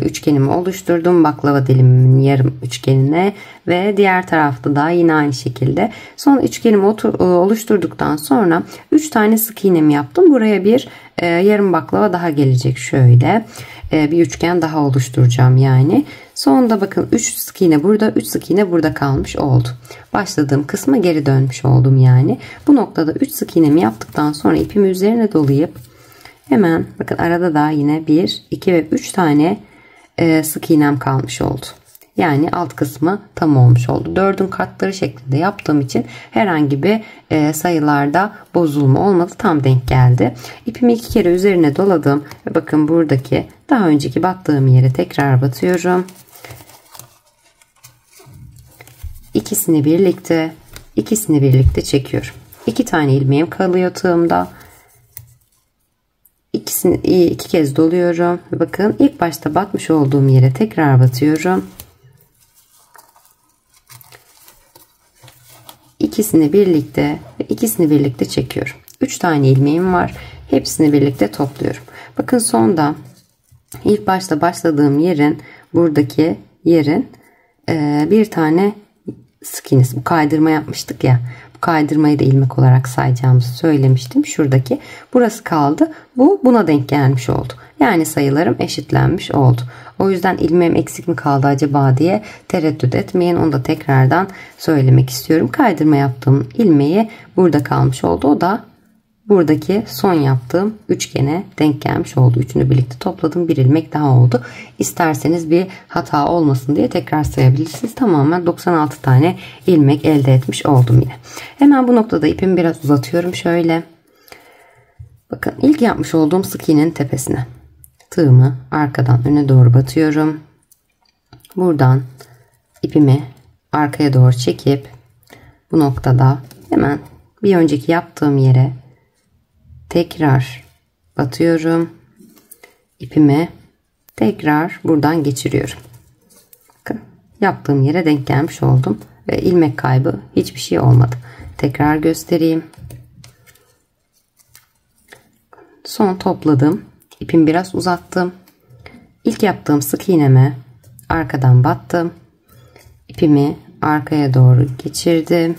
üçgenimi oluşturdum. Baklava dilimimin yarım üçgenine ve diğer tarafta da yine aynı şekilde. Son üçgenimi oluşturduktan sonra 3 tane sık iğnemi yaptım. Buraya bir yarım baklava daha gelecek. Şöyle bir üçgen daha oluşturacağım yani. Sonunda bakın 3 sık iğne burada, 3 sık iğne burada kalmış oldu. Başladığım kısma geri dönmüş oldum yani. Bu noktada 3 sık iğnemi yaptıktan sonra ipimi üzerine dolayıp hemen bakın arada da yine 1, 2 ve 3 tane sık iğnem kalmış oldu. Yani alt kısmı tam olmuş oldu. 4'ün katları şeklinde yaptığım için herhangi bir sayılarda bozulma olmadı. Tam denk geldi. İpimi 2 kere üzerine doladım. Ve bakın buradaki daha önceki battığım yere tekrar batıyorum. İkisini birlikte çekiyorum. 2 tane ilmeğim kalıyor tığımda. İkisini iki kez doluyorum. Bakın ilk başta batmış olduğum yere tekrar batıyorum. İkisini birlikte çekiyorum. 3 tane ilmeğim var. Hepsini birlikte topluyorum. Bakın sonda ilk başta başladığım yerin buradaki yerin bir tane sık iğnesi, bu kaydırma yapmıştık ya. Bu kaydırmayı da ilmek olarak sayacağımızı söylemiştim. Şuradaki burası kaldı. Bu buna denk gelmiş oldu. Yani sayılarım eşitlenmiş oldu. O yüzden ilmeğim eksik mi kaldı acaba diye tereddüt etmeyin. Onu da tekrardan söylemek istiyorum. Kaydırma yaptığım ilmeği burada kalmış oldu. O da buradaki son yaptığım üçgene denk gelmiş oldu. Üçünü birlikte topladım. Bir ilmek daha oldu. İsterseniz bir hata olmasın diye tekrar sayabilirsiniz. Tamamen 96 tane ilmek elde etmiş oldum yine. Hemen bu noktada ipimi biraz uzatıyorum şöyle. Bakın ilk yapmış olduğum sık iğnenin tepesine tığımı arkadan öne doğru batıyorum. Buradan ipimi arkaya doğru çekip bu noktada hemen bir önceki yaptığım yere tekrar batıyorum. İpimi tekrar buradan geçiriyorum. Bakın yaptığım yere denk gelmiş oldum ve ilmek kaybı hiçbir şey olmadı. Tekrar göstereyim. Son topladım. İpimi biraz uzattım. İlk yaptığım sık iğneme arkadan battım. İpimi arkaya doğru geçirdim.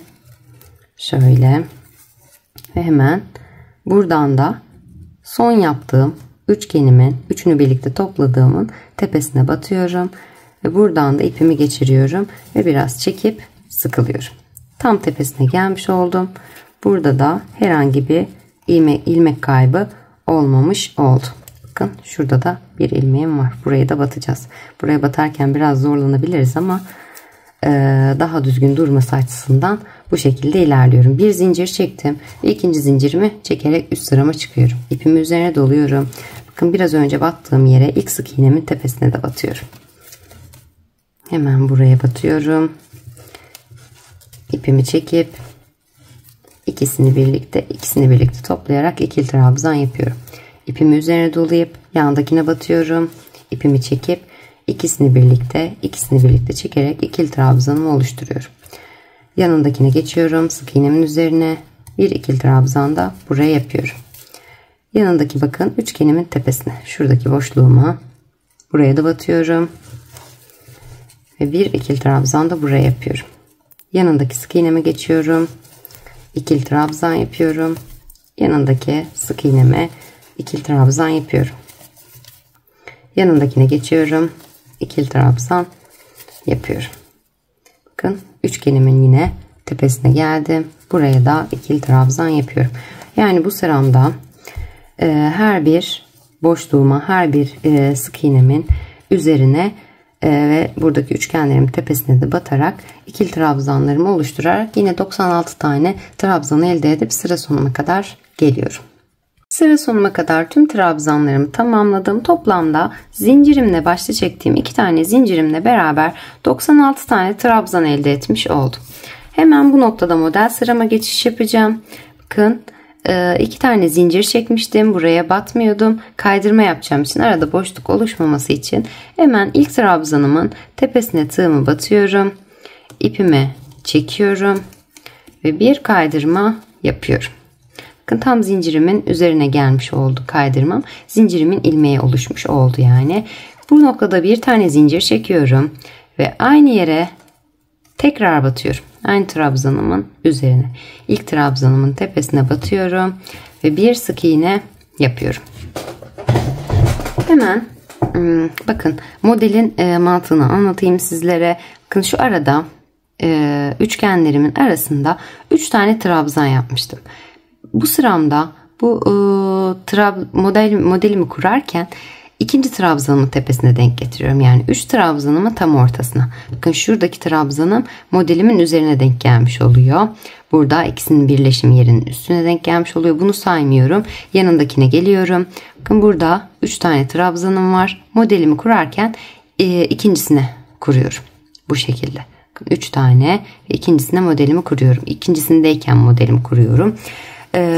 Şöyle. Ve hemen buradan da son yaptığım üçgenimin üçünü birlikte topladığımın tepesine batıyorum. Ve buradan da ipimi geçiriyorum. Ve biraz çekip sıkılıyorum. Tam tepesine gelmiş oldum. Burada da herhangi bir ilmek kaybı olmamış oldu. Bakın şurada da bir ilmeğim var. Buraya da batacağız. Buraya batarken biraz zorlanabiliriz ama daha düzgün durması açısından bu şekilde ilerliyorum. Bir zincir çektim ve ikinci zincirimi çekerek üst sırama çıkıyorum. İpimi üzerine doluyorum. Bakın biraz önce battığım yere ilk sık iğnemin tepesine de batıyorum. Hemen buraya batıyorum. İpimi çekip ikisini birlikte toplayarak ikili trabzan yapıyorum. İpimi üzerine dolayıp yandakine batıyorum. İpimi çekip ikisini birlikte çekerek ikili trabzanımı oluşturuyorum. Yanındakine geçiyorum. Sık iğnemin üzerine bir ikili trabzan da buraya yapıyorum. Yanındaki bakın üçgenimin tepesine, şuradaki boşluğuma buraya da batıyorum. Ve bir ikili trabzan da buraya yapıyorum. Yanındaki sık iğneme geçiyorum. İkili trabzan yapıyorum. Yanındaki sık iğneme ikili trabzan yapıyorum. Yanındakine geçiyorum. İkili trabzan yapıyorum. Bakın üçgenimin yine tepesine geldim. Buraya da ikili trabzan yapıyorum. Yani bu sıramda her bir boşluğuma, her bir sık iğnemin üzerine ve buradaki üçgenlerimin tepesine de batarak ikili trabzanlarımı oluşturarak yine 96 tane trabzan elde edip sıra sonuna kadar geliyorum. Sıra sonuna kadar tüm trabzanlarımı tamamladım. Toplamda zincirimle başta çektiğim 2 tane zincirimle beraber 96 tane trabzan elde etmiş oldum. Hemen bu noktada model sırama geçiş yapacağım. Bakın 2 tane zincir çekmiştim. Buraya batmıyordum. Kaydırma yapacağım için arada boşluk oluşmaması için hemen ilk trabzanımın tepesine tığımı batıyorum. İpimi çekiyorum ve bir kaydırma yapıyorum. Bakın tam zincirimin üzerine gelmiş oldu kaydırmam. Zincirimin ilmeği oluşmuş oldu yani. Bu noktada bir tane zincir çekiyorum ve aynı yere tekrar batıyorum. Aynı trabzanımın üzerine. İlk trabzanımın tepesine batıyorum ve bir sık iğne yapıyorum. Hemen bakın modelin mantığını anlatayım sizlere. Bakın şu arada üçgenlerimin arasında 3 tane trabzan yapmıştım. Bu sıramda bu modelimi kurarken ikinci trabzanımın tepesine denk getiriyorum. Yani 3 trabzanımın tam ortasına. Bakın şuradaki trabzanım modelimin üzerine denk gelmiş oluyor. Burada ikisinin birleşim yerinin üstüne denk gelmiş oluyor. Bunu saymıyorum. Yanındakine geliyorum. Bakın burada 3 tane trabzanım var. Modelimi kurarken ikincisine kuruyorum. Bu şekilde. 3 tane ve ikincisine modelimi kuruyorum. İkincisindeyken modelimi kuruyorum.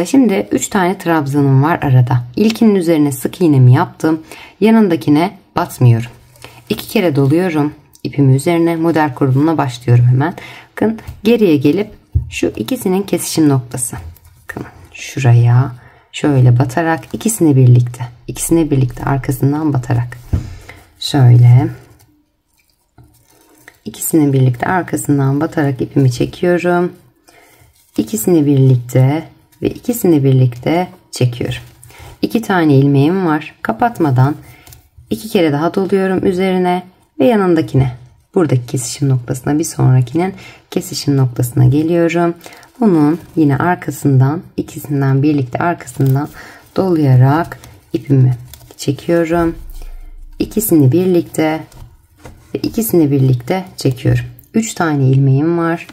Şimdi 3 tane trabzanım var arada. İlkinin üzerine sık iğnemi yaptım. Yanındakine batmıyorum. 2 kere doluyorum. İpimi üzerine model kurulumuna başlıyorum hemen. Bakın geriye gelip şu ikisinin kesişim noktası. Bakın şuraya şöyle batarak ikisini birlikte arkasından batarak şöyle ikisini birlikte arkasından batarak ipimi çekiyorum. İkisini birlikte çekiyorum. 2 tane ilmeğim var. Kapatmadan 2 kere daha doluyorum üzerine ve yanındakine, buradaki kesişim noktasına, bir sonrakinin kesişim noktasına geliyorum. Bunun yine arkasından, ikisinden birlikte arkasından dolayarak ipimi çekiyorum. İkisini birlikte ve ikisini birlikte çekiyorum. 3 tane ilmeğim var.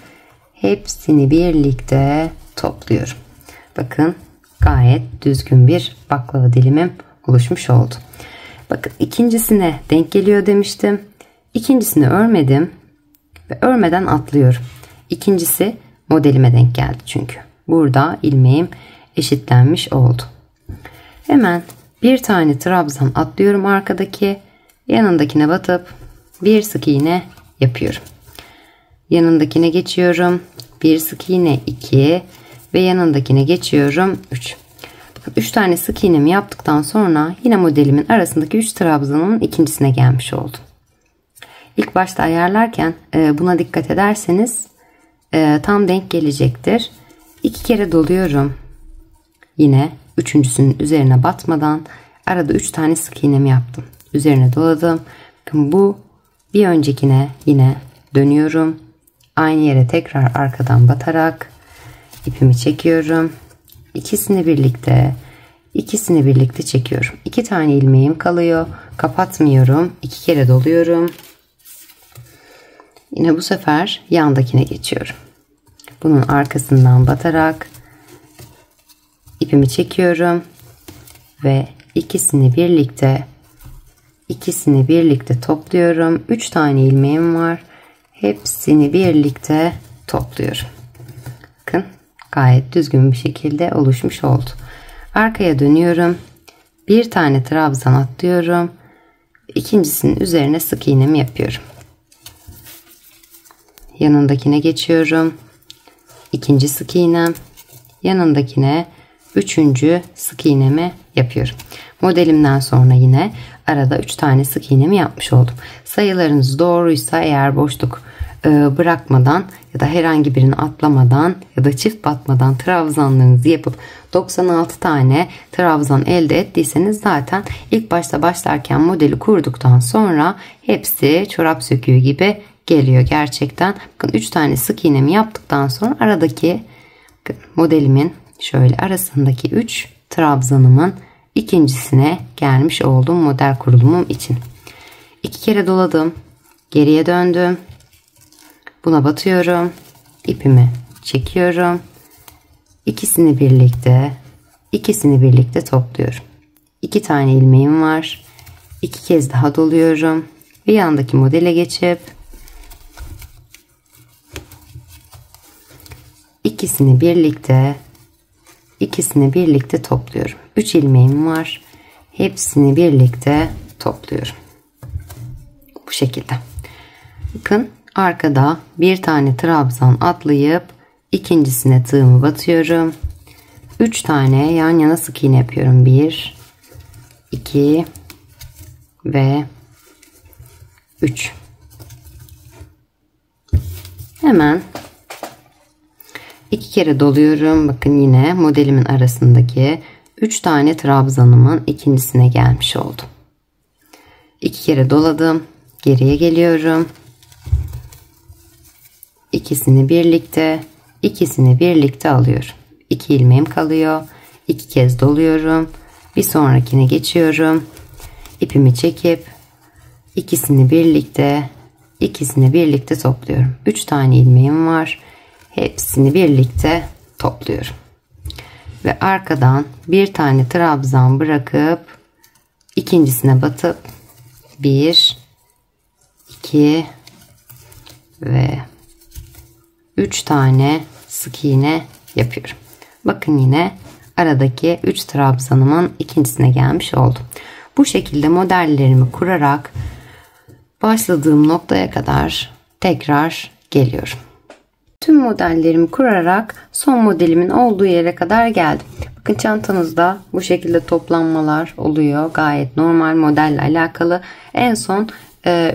Hepsini birlikte topluyorum. Bakın gayet düzgün bir baklava dilimim oluşmuş oldu. Bakın ikincisine denk geliyor demiştim. İkincisini örmedim ve örmeden atlıyorum. İkincisi modelime denk geldi çünkü. Burada ilmeğim eşitlenmiş oldu. Hemen bir tane trabzan atlıyorum arkadaki. Yanındakine batıp bir sık iğne yapıyorum. Yanındakine geçiyorum. Bir sık iğne 2 ve yanındakine geçiyorum 3. 3 tane sık iğnemi yaptıktan sonra yine modelimin arasındaki 3 trabzanımın ikincisine gelmiş oldum. İlk başta ayarlarken buna dikkat ederseniz tam denk gelecektir. 2 kere doluyorum. Yine üçüncüsünün üzerine batmadan arada 3 tane sık iğnemi yaptım. Üzerine doladım. Bakın bu bir öncekine yine dönüyorum. Aynı yere tekrar arkadan batarak ipimi çekiyorum. İkisini birlikte çekiyorum. 2 tane ilmeğim kalıyor. Kapatmıyorum. 2 kere doluyorum. Yine bu sefer yandakine geçiyorum. Bunun arkasından batarak ipimi çekiyorum ve ikisini birlikte topluyorum. 3 tane ilmeğim var. Hepsini birlikte topluyorum. Bakın gayet düzgün bir şekilde oluşmuş oldu. Arkaya dönüyorum. Bir tane trabzan atlıyorum. İkincisinin üzerine sık iğnemi yapıyorum. Yanındakine geçiyorum. İkinci sık iğnem. Yanındakine üçüncü sık iğnemi yapıyorum. Modelimden sonra yine arada 3 tane sık iğnemi yapmış oldum. Sayılarınız doğruysa eğer boşluk bırakmadan ya da herhangi birini atlamadan ya da çift batmadan trabzanlarınızı yapıp 96 tane trabzan elde ettiyseniz zaten ilk başta başlarken modeli kurduktan sonra hepsi çorap söküğü gibi geliyor gerçekten. Bakın 3 tane sık iğnemi yaptıktan sonra aradaki modelimin şöyle arasındaki 3 trabzanımın ikincisine gelmiş olduğum model kurulumum için. 2 kere doladım. Geriye döndüm. Buna batıyorum. İpimi çekiyorum. İkisini birlikte topluyorum. 2 tane ilmeğim var. 2 kez daha doluyorum. Ve yandaki modele geçip ikisini birlikte topluyorum. 3 ilmeğim var. Hepsini birlikte topluyorum. Bu şekilde. Bakın arkada bir tane trabzan atlayıp ikincisine tığımı batıyorum. 3 tane yan yana sık iğne yapıyorum. 1, 2 ve 3. Hemen 2 kere doluyorum. Bakın yine modelimin arasındaki 3 tane trabzanımın ikincisine gelmiş oldum. 2 kere doladım. Geriye geliyorum. İkisini birlikte alıyorum. 2 ilmeğim kalıyor. 2 kez doluyorum. Bir sonrakine geçiyorum. İpimi çekip ikisini birlikte topluyorum. 3 tane ilmeğim var. Hepsini birlikte topluyorum. Ve arkadan bir tane trabzan bırakıp ikincisine batıp 1, 2 ve 3 tane sık iğne yapıyorum. Bakın yine aradaki 3 trabzanımın ikincisine gelmiş oldum. Bu şekilde modellerimi kurarak başladığım noktaya kadar tekrar geliyorum. Tüm modellerimi kurarak son modelimin olduğu yere kadar geldim. Bakın çantanızda bu şekilde toplanmalar oluyor. Gayet normal, modelle alakalı. En son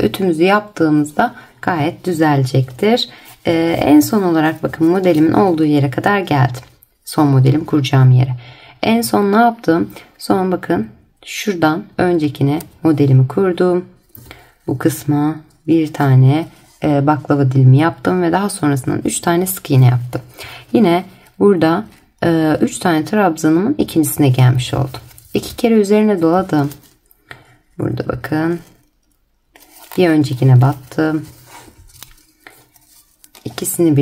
ütümüzü yaptığımızda gayet düzelecektir. En son olarak bakın modelimin olduğu yere kadar geldim. Son modelim kuracağım yere. En son ne yaptım? Son bakın şuradan öncekine modelimi kurdum. Bu kısma bir tane baklava dilimi yaptım ve daha sonrasında 3 tane sık iğne yaptım. Yine burada 3 tane trabzanımın ikincisine gelmiş oldum. 2 kere üzerine doladım. Burada bakın. Bir öncekine battım. İkisini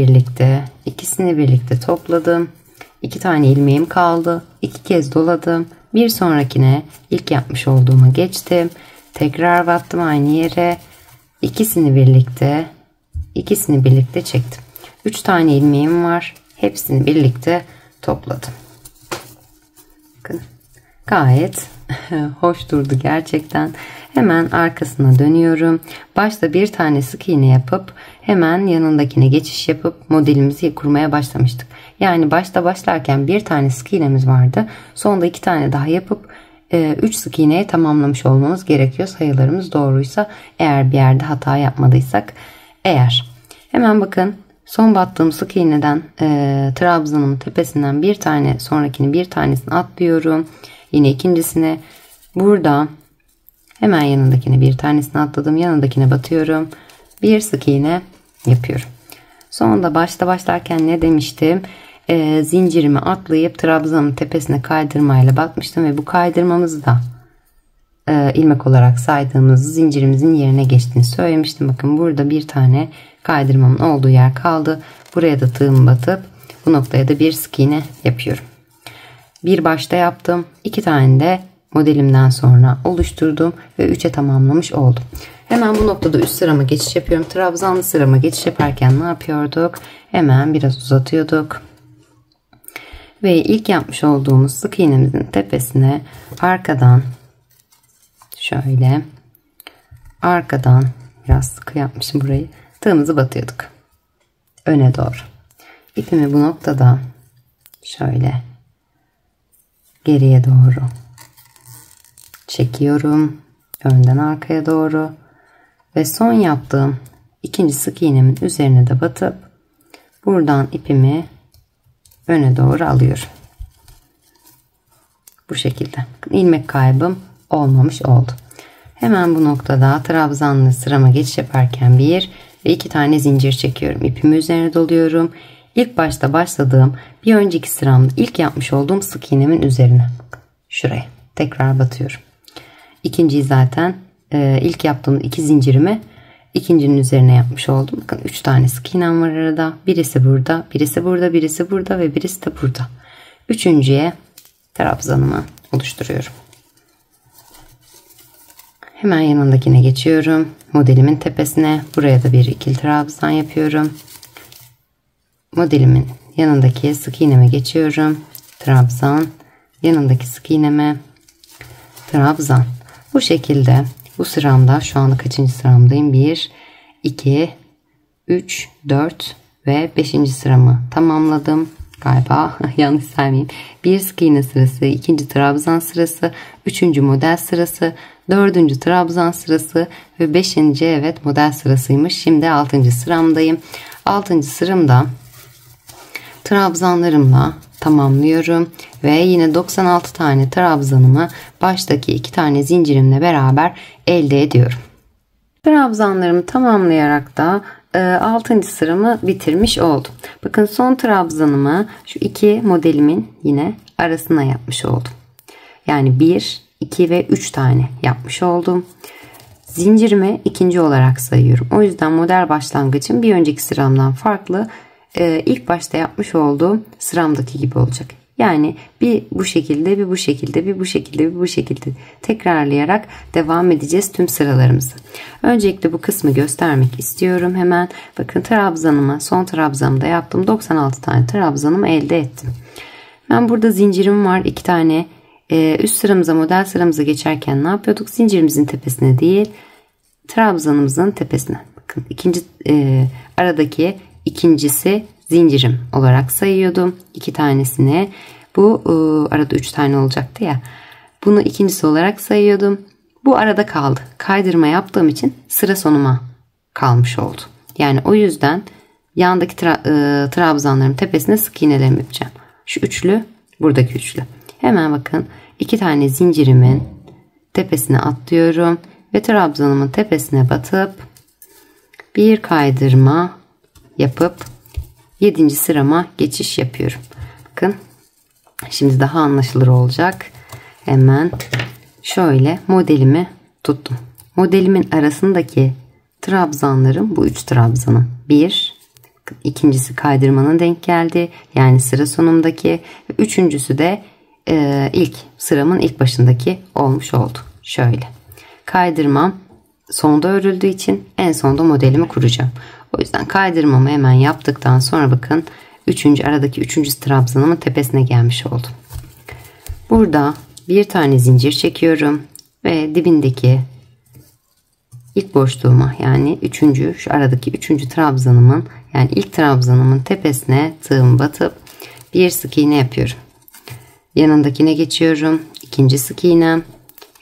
birlikte topladım. 2 tane ilmeğim kaldı. 2 kez doladım. Bir sonrakine ilk yapmış olduğuma geçtim. Tekrar battım aynı yere. İkisini birlikte çektim. 3 tane ilmeğim var. Hepsini birlikte topladım. Bakın gayet hoş durdu gerçekten. Hemen arkasına dönüyorum. Başta bir tane sık iğne yapıp hemen yanındakine geçiş yapıp modelimizi kurmaya başlamıştık. Yani başta başlarken bir tane sık iğnemiz vardı. Sonda 2 tane daha yapıp 3 sık iğneye tamamlamış olmamız gerekiyor. Sayılarımız doğruysa, eğer bir yerde hata yapmadıysak eğer. Hemen bakın son battığım sık iğneden trabzanımın tepesinden bir tane, sonrakini bir tanesini atlıyorum. Yine ikincisine burada hemen yanındakine bir tanesini atladım. Yanındakine batıyorum. Bir sık iğne yapıyorum. Sonunda başta başlarken ne demiştim? Zincirimi atlayıp trabzanın tepesine kaydırmayla batmıştım ve bu kaydırmamızı da ilmek olarak saydığımız zincirimizin yerine geçtiğini söylemiştim. Bakın burada bir tane kaydırmamın olduğu yer kaldı. Buraya da tığımı batıp bu noktaya da bir sık iğne yapıyorum. Bir başta yaptım. 2 tane de modelimden sonra oluşturdum ve 3'e tamamlamış oldum. Hemen bu noktada üst sırama geçiş yapıyorum. Trabzanlı sırama geçiş yaparken ne yapıyorduk? Hemen biraz uzatıyorduk. Ve ilk yapmış olduğumuz sık iğnemizin tepesine arkadan şöyle biraz sıkı yapmışım burayı. Tığımızı batıyorduk. Öne doğru. İpimi bu noktada şöyle geriye doğru çekiyorum. Önden arkaya doğru. Ve son yaptığım ikinci sık iğnemin üzerine de batıp buradan ipimi öne doğru alıyorum. Bu şekilde. İlmek kaybım olmamış oldu. Hemen bu noktada trabzanlı sırama geçiş yaparken 1 ve 2 tane zincir çekiyorum. İpimi üzerine doluyorum. İlk başta başladığım bir önceki sıramda ilk yapmış olduğum sık iğnemin üzerine. Şuraya. Tekrar batıyorum. İkinciyi zaten ilk yaptığım 2 zincirimi ikincinin üzerine yapmış oldum. Bakın 3 tane sık iğnem var arada. Birisi burada, birisi burada, birisi burada ve birisi de burada. Üçüncüye trabzanımı oluşturuyorum. Hemen yanındakine geçiyorum. Modelimin tepesine. Buraya da bir ikili trabzan yapıyorum. Modelimin yanındaki sık iğneme geçiyorum. Trabzan. Yanındaki sık iğneme. Trabzan. Bu şekilde bu sıramda şu anda kaçıncı sıramdayım? 1, 2, 3, 4 ve 5. sıramı tamamladım. Galiba yanlış saymayayım. Bir sık iğne sırası, ikinci trabzan sırası, 3. model sırası, 4. trabzan sırası ve 5. evet model sırasıymış. Şimdi 6. sıramdayım. 6. sıramda trabzanlarımla tamamlıyorum ve yine 96 tane trabzanımı baştaki 2 tane zincirimle beraber elde ediyorum. Trabzanlarımı tamamlayarak da 6. sıramı bitirmiş oldum. Bakın son trabzanımı şu iki modelimin yine arasına yapmış oldum. Yani 1, 2 ve 3 tane yapmış oldum. Zincirimi ikinci olarak sayıyorum. O yüzden model başlangıcım bir önceki sıramdan farklı. İlk başta yapmış olduğum sıramdaki gibi olacak. Yani bir bu şekilde, bir bu şekilde, bir bu şekilde, bir bu şekilde tekrarlayarak devam edeceğiz tüm sıralarımızı. Öncelikle bu kısmı göstermek istiyorum hemen. Bakın trabzanımı, son trabzanımda yaptım. 96 tane trabzanımı elde ettim. Ben burada zincirim var 2 tane. Üst sıramıza, model sıramıza geçerken ne yapıyorduk? Zincirimizin tepesine değil, trabzanımızın tepesine. Bakın ikinci aradaki ikincisi zincirim olarak sayıyordum. 2 tanesini. Bu arada 3 tane olacaktı ya. Bunu ikincisi olarak sayıyordum. Bu arada kaldı. Kaydırma yaptığım için sıra sonuma kalmış oldu. Yani o yüzden yandaki trabzanların tepesine sık iğnelerimi yapacağım. Şu üçlü, buradaki üçlü. Hemen bakın 2 tane zincirimin tepesine atlıyorum ve trabzanımın tepesine batıp bir kaydırma yapıp 7. sırama geçiş yapıyorum. Bakın şimdi daha anlaşılır olacak. Hemen şöyle modelimi tuttum. Modelimin arasındaki trabzanlarım bu 3 trabzanım. 1, ikincisi kaydırmanın denk geldi. Yani sıra sonumdaki. Üçüncüsü de ilk sıramın ilk başındaki olmuş oldu. Şöyle. Kaydırmam sonda örüldüğü için en sonda modelimi kuracağım. O yüzden kaydırmamı hemen yaptıktan sonra bakın aradaki 3. trabzanımın tepesine gelmiş oldum. Burada bir tane zincir çekiyorum ve dibindeki ilk boşluğuma yani şu aradaki 3. trabzanımın yani ilk trabzanımın tepesine tığımı batıp bir sık iğne yapıyorum. Yanındakine geçiyorum. 2. sık iğnem.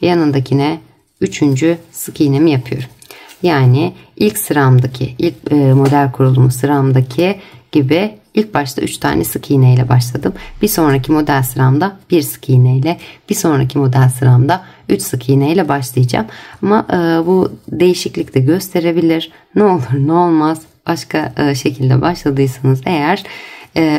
Yanındakine 3. sık iğnemi yapıyorum. Yani ilk sıramdaki, ilk model kurulumu sıramdaki gibi ilk başta 3 tane sık iğne ile başladım. Bir sonraki model sıramda 1 sık iğne ile, bir sonraki model sıramda 3 sık iğne ile başlayacağım. Ama bu değişiklik de gösterebilir. Ne olur ne olmaz başka şekilde başladıysanız eğer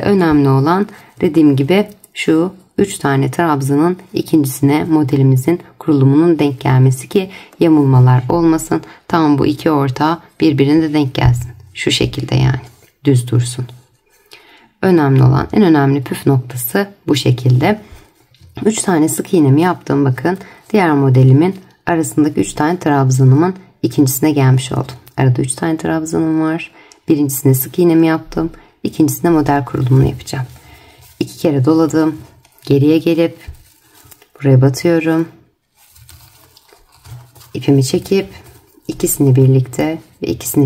önemli olan dediğim gibi şu 3 tane trabzanın ikincisine modelimizin kurulumunun denk gelmesi ki yamulmalar olmasın. Tam bu iki orta birbirine denk gelsin. Şu şekilde yani düz dursun. Önemli olan en önemli püf noktası bu şekilde. 3 tane sık iğnemi yaptım bakın. Diğer modelimin arasındaki 3 tane trabzanımın ikincisine gelmiş oldum. Arada 3 tane trabzanım var. Birincisine sık iğnemi yaptım. İkincisine model kurulumunu yapacağım. 2 kere doladım. Geriye gelip buraya batıyorum. İpimi çekip ikisini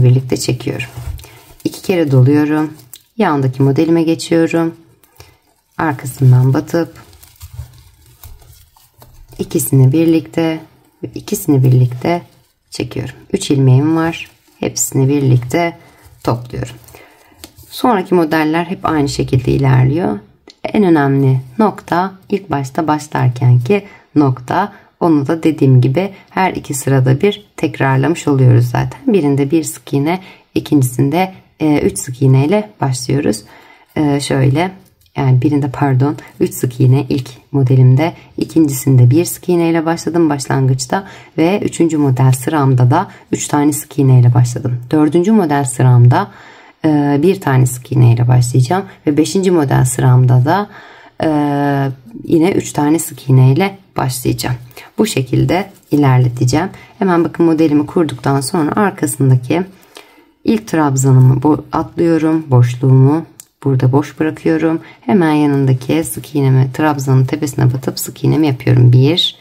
birlikte çekiyorum. 2 kere doluyorum. Yandaki modelime geçiyorum. Arkasından batıp ikisini birlikte çekiyorum. 3 ilmeğim var. Hepsini birlikte topluyorum. Sonraki modeller hep aynı şekilde ilerliyor. En önemli nokta ilk başta başlarkenki nokta. Onu da dediğim gibi her iki sırada bir tekrarlamış oluyoruz zaten. Birinde 1 sık iğne, ikincisinde 3 sık iğne ile başlıyoruz. Şöyle yani birinde 3 sık iğne ilk modelimde, ikincisinde 1 sık iğne ile başladım başlangıçta ve 3. model sıramda da 3 tane sık iğne ile başladım. 4. model sıramda 1 tane sık iğne ile başlayacağım ve 5. model sıramda da yine 3 tane sık iğne ile başlayacağım. Bu şekilde ilerleteceğim. Hemen bakın modelimi kurduktan sonra arkasındaki ilk trabzanımı atlıyorum. Boşluğumu burada boş bırakıyorum. Hemen yanındaki sık iğnemi trabzanın tepesine batıp sık iğnemi yapıyorum. 1,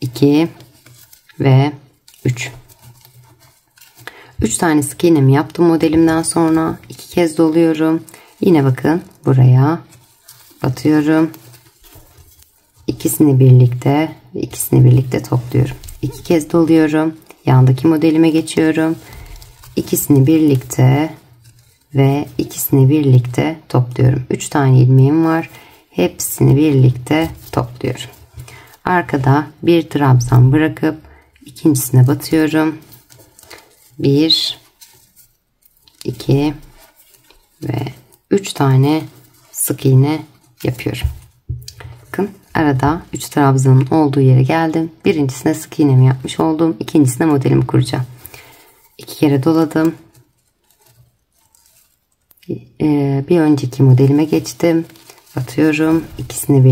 2 ve 3. 3 tane sık iğnemi yaptım modelimden sonra 2 kez doluyorum. Yine bakın buraya batıyorum. İkisini birlikte topluyorum. 2 kez doluyorum. Yandaki modelime geçiyorum. İkisini birlikte ve ikisini birlikte topluyorum. 3 tane ilmeğim var. Hepsini birlikte topluyorum. Arkada bir trabzan bırakıp ikincisine batıyorum. 1 2 ve 3 tane sık iğne yapıyorum. Bakın arada 3 trabzanın olduğu yere geldim. Birincisine sık iğnemi yapmış oldum. İkincisine modelimi kuracağım. 2 kere doladım. Bir önceki modelime geçtim. Batıyorum. İkisini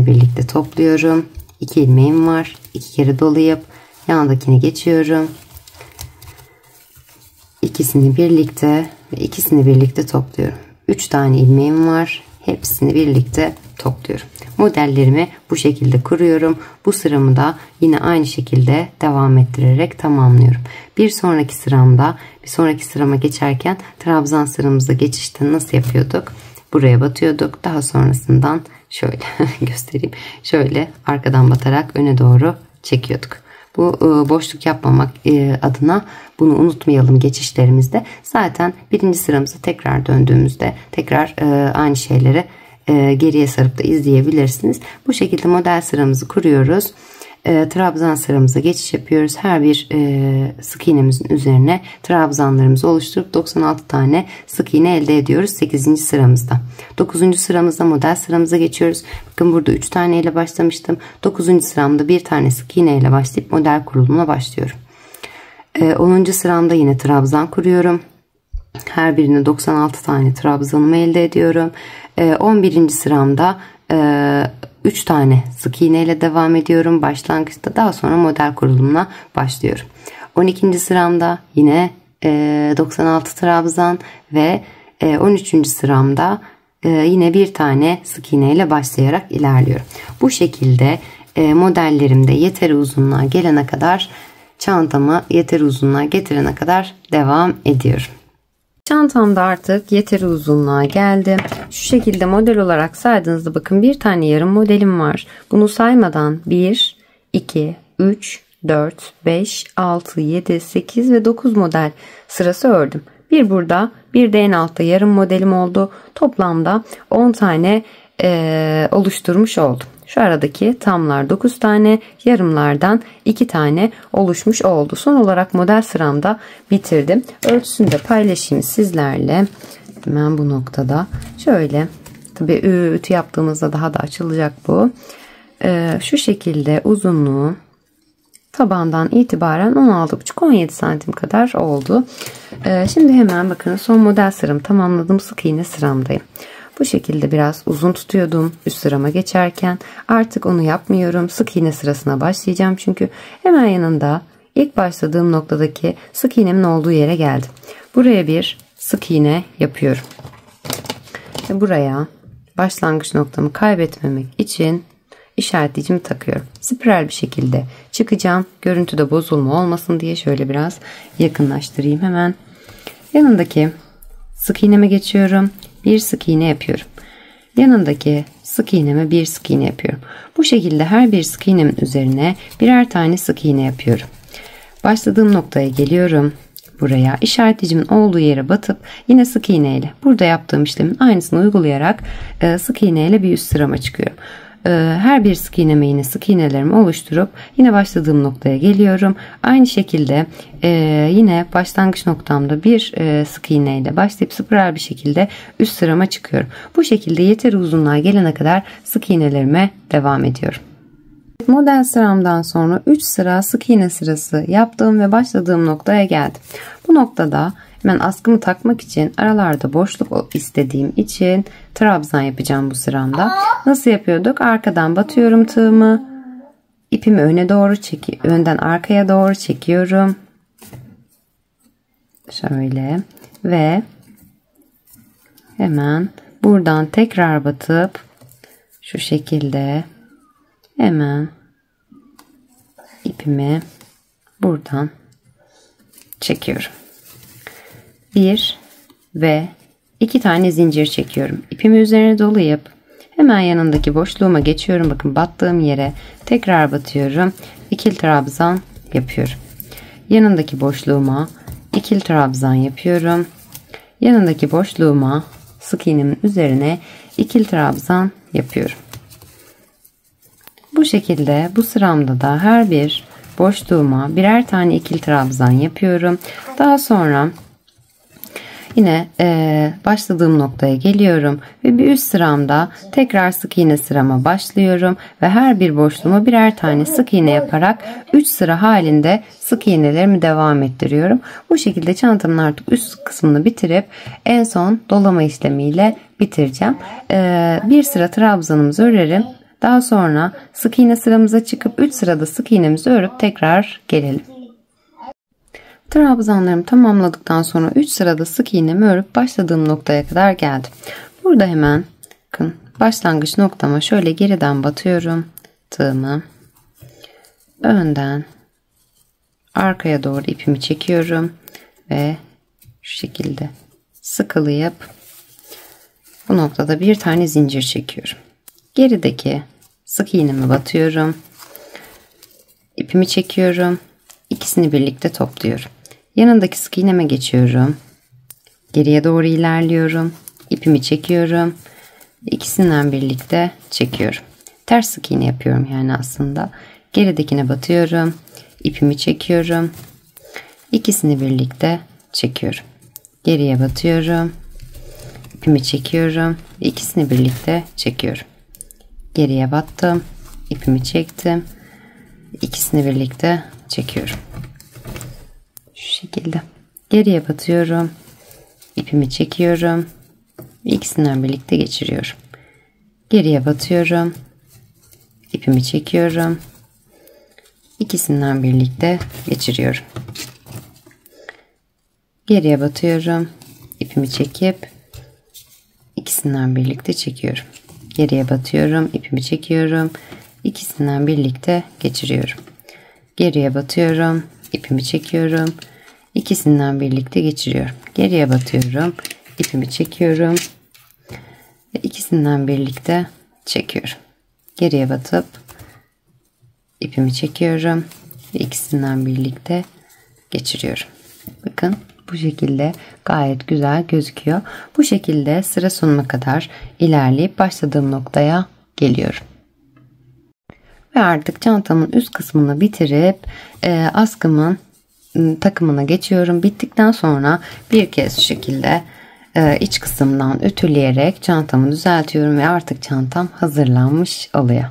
birlikte topluyorum. 2 ilmeğim var. 2 kere dolayıp yandakine geçiyorum. İkisini birlikte topluyorum. 3 tane ilmeğim var. Hepsini birlikte topluyorum. Modellerimi bu şekilde kuruyorum. Bu sıramı da yine aynı şekilde devam ettirerek tamamlıyorum. Bir sonraki sırama geçerken trabzan sıramızda geçişte nasıl yapıyorduk? Buraya batıyorduk. Daha sonrasından şöyle göstereyim. Şöyle arkadan batarak öne doğru çekiyorduk. Bu boşluk yapmamak adına bunu unutmayalım geçişlerimizde. Zaten birinci sıramıza tekrar döndüğümüzde tekrar aynı şeyleri geriye sarıp da izleyebilirsiniz. Bu şekilde model sıramızı kuruyoruz. Trabzan sıramıza geçiş yapıyoruz. Her bir sık iğnemizin üzerine trabzanlarımızı oluşturup 96 tane sık iğne elde ediyoruz 8. sıramızda. 9. sıramızda model sıramıza geçiyoruz. Bakın burada 3 tane ile başlamıştım. 9. sıramda bir tane sık iğne ile başlayıp model kurulumuna başlıyorum. 10. sıramda yine trabzan kuruyorum. Her birine 96 tane trabzanımı elde ediyorum. 11. sıramda 3 tane sık iğne ile devam ediyorum. Başlangıçta daha sonra model kurulumuna başlıyorum. 12. sıramda yine 96 trabzan ve 13. sıramda yine bir tane sık iğne ile başlayarak ilerliyorum. Bu şekilde modellerimde yeteri uzunluğa gelene kadar çantamı yeteri uzunluğa getirene kadar devam ediyorum. Çantamda artık yeteri uzunluğa geldi. Şu şekilde model olarak saydığınızda bakın bir tane yarım modelim var. Bunu saymadan 1, 2, 3, 4, 5, 6, 7, 8 ve 9 model sırası ördüm. Bir burada, bir de en altta yarım modelim oldu. Toplamda 10 tane oluşturmuş oldum. Şu aradaki tamlar 9 tane, yarımlardan 2 tane oluşmuş oldu. Son olarak model sıramda bitirdim. Ölçüsünü de paylaşayım sizlerle. Hemen bu noktada. Şöyle, tabii ütü yaptığımızda daha da açılacak bu. Şu şekilde uzunluğu tabandan itibaren 16,5-17 santim kadar oldu. Şimdi hemen bakın son model sıramı tamamladım. Sık iğne sıramdayım. Bu şekilde biraz uzun tutuyordum üst sırama geçerken. Artık onu yapmıyorum. Sık iğne sırasına başlayacağım. Çünkü hemen yanında ilk başladığım noktadaki sık iğnemin olduğu yere geldim. Buraya bir sık iğne yapıyorum. Ve buraya başlangıç noktamı kaybetmemek için işaretleyicimi takıyorum. Spiral bir şekilde çıkacağım. Görüntüde bozulma olmasın diye şöyle biraz yakınlaştırayım hemen. Yanındaki sık iğneme geçiyorum. Bir sık iğne yapıyorum. Yanındaki sık iğneme bir sık iğne yapıyorum. Bu şekilde her bir sık iğnemin üzerine birer tane sık iğne yapıyorum. Başladığım noktaya geliyorum. Buraya işaretleyicimin olduğu yere batıp yine sık iğne ile burada yaptığım işlemin aynısını uygulayarak sık iğne ile bir üst sırama çıkıyorum. Her bir sık iğneme yine sık iğnelerimi oluşturup yine başladığım noktaya geliyorum. Aynı şekilde yine başlangıç noktamda bir sık iğne ile başlayıp spiral bir şekilde üst sırama çıkıyorum. Bu şekilde yeteri uzunluğa gelene kadar sık iğnelerime devam ediyorum. Model sıramdan sonra 3 sıra sık iğne sırası yaptığım ve başladığım noktaya geldim. Bu noktada hemen askımı takmak için aralarda boşluk istediğim için trabzan yapacağım bu sıramda. Nasıl yapıyorduk? Arkadan batıyorum tığımı. İpimi önden arkaya doğru çekiyorum. Şöyle ve hemen buradan tekrar batıp şu şekilde hemen ipimi buradan çekiyorum. 1 ve 2 tane zincir çekiyorum. İpimi üzerine dolayıp hemen yanındaki boşluğuma geçiyorum. Bakın battığım yere tekrar batıyorum ikili trabzan yapıyorum. Yanındaki boşluğuma ikili trabzan yapıyorum. Yanındaki boşluğuma sık iğnemin üzerine ikili trabzan yapıyorum. Bu şekilde bu sıramda da her bir boşluğuma birer tane ikili trabzan yapıyorum. Daha sonra yine başladığım noktaya geliyorum ve bir üst sıramda tekrar sık iğne sırama başlıyorum ve her bir boşluğuma birer tane sık iğne yaparak 3 sıra halinde sık iğnelerimi devam ettiriyorum. Bu şekilde çantamın artık üst kısmını bitirip en son dolama işlemiyle bitireceğim. Bir sıra trabzanımızı örerim. Daha sonra sık iğne sıramıza çıkıp 3 sırada sık iğnemizi örüp tekrar gelelim. Trabzanlarımı tamamladıktan sonra 3 sırada sık iğnemi örüp başladığım noktaya kadar geldim. Burada hemen bakın başlangıç noktama şöyle geriden batıyorum tığımı. Önden arkaya doğru ipimi çekiyorum ve şu şekilde sıkılayıp bu noktada bir tane zincir çekiyorum. Gerideki sık iğnemi batıyorum. İpimi çekiyorum. İkisini birlikte topluyorum. Yanındaki sık iğneme geçiyorum. Geriye doğru ilerliyorum. İpimi çekiyorum. İkisinden birlikte çekiyorum. Ters sık iğne yapıyorum yani aslında. Geridekine batıyorum. İpimi çekiyorum. İkisini birlikte çekiyorum. Geriye batıyorum. İpimi çekiyorum. İkisini birlikte çekiyorum. Geriye battım. İpimi çektim. İkisini birlikte çekiyorum. Şu şekilde. Geriye batıyorum. İpimi çekiyorum. İkisinden birlikte geçiriyorum. Geriye batıyorum. İpimi çekiyorum. İkisinden birlikte geçiriyorum. Geriye batıyorum. İpimi çekip ikisinden birlikte çekiyorum. Geriye batıyorum. İpimi çekiyorum. İkisinden birlikte geçiriyorum. Geriye batıyorum. İpimi çekiyorum. İkisinden birlikte geçiriyorum. Geriye batıyorum. İpimi çekiyorum. Ve ikisinden birlikte çekiyorum. Geriye batıp ipimi çekiyorum. Ve ikisinden birlikte geçiriyorum. Bakın bu şekilde gayet güzel gözüküyor. Bu şekilde sıra sonuna kadar ilerleyip başladığım noktaya geliyorum. Ve artık çantamın üst kısmını bitirip askımın takımına geçiyorum. Bittikten sonra bir kez şu şekilde iç kısımdan ütüleyerek çantamı düzeltiyorum ve artık çantam hazırlanmış oluyor.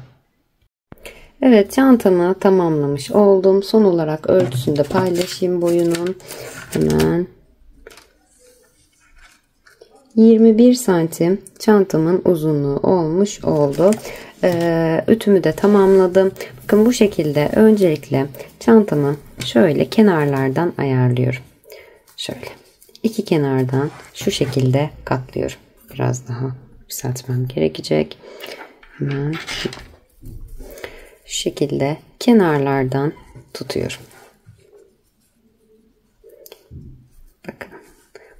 Evet, çantamı tamamlamış oldum. Son olarak ölçüsünü de paylaşayım boyunun. Hemen 21 santim çantamın uzunluğu olmuş oldu. Ütümü de tamamladım. Bakın bu şekilde öncelikle çantamı şöyle kenarlardan ayarlıyorum. Şöyle iki kenardan şu şekilde katlıyorum. Biraz daha yükseltmem gerekecek. Hemen şu şekilde kenarlardan tutuyorum. Bakın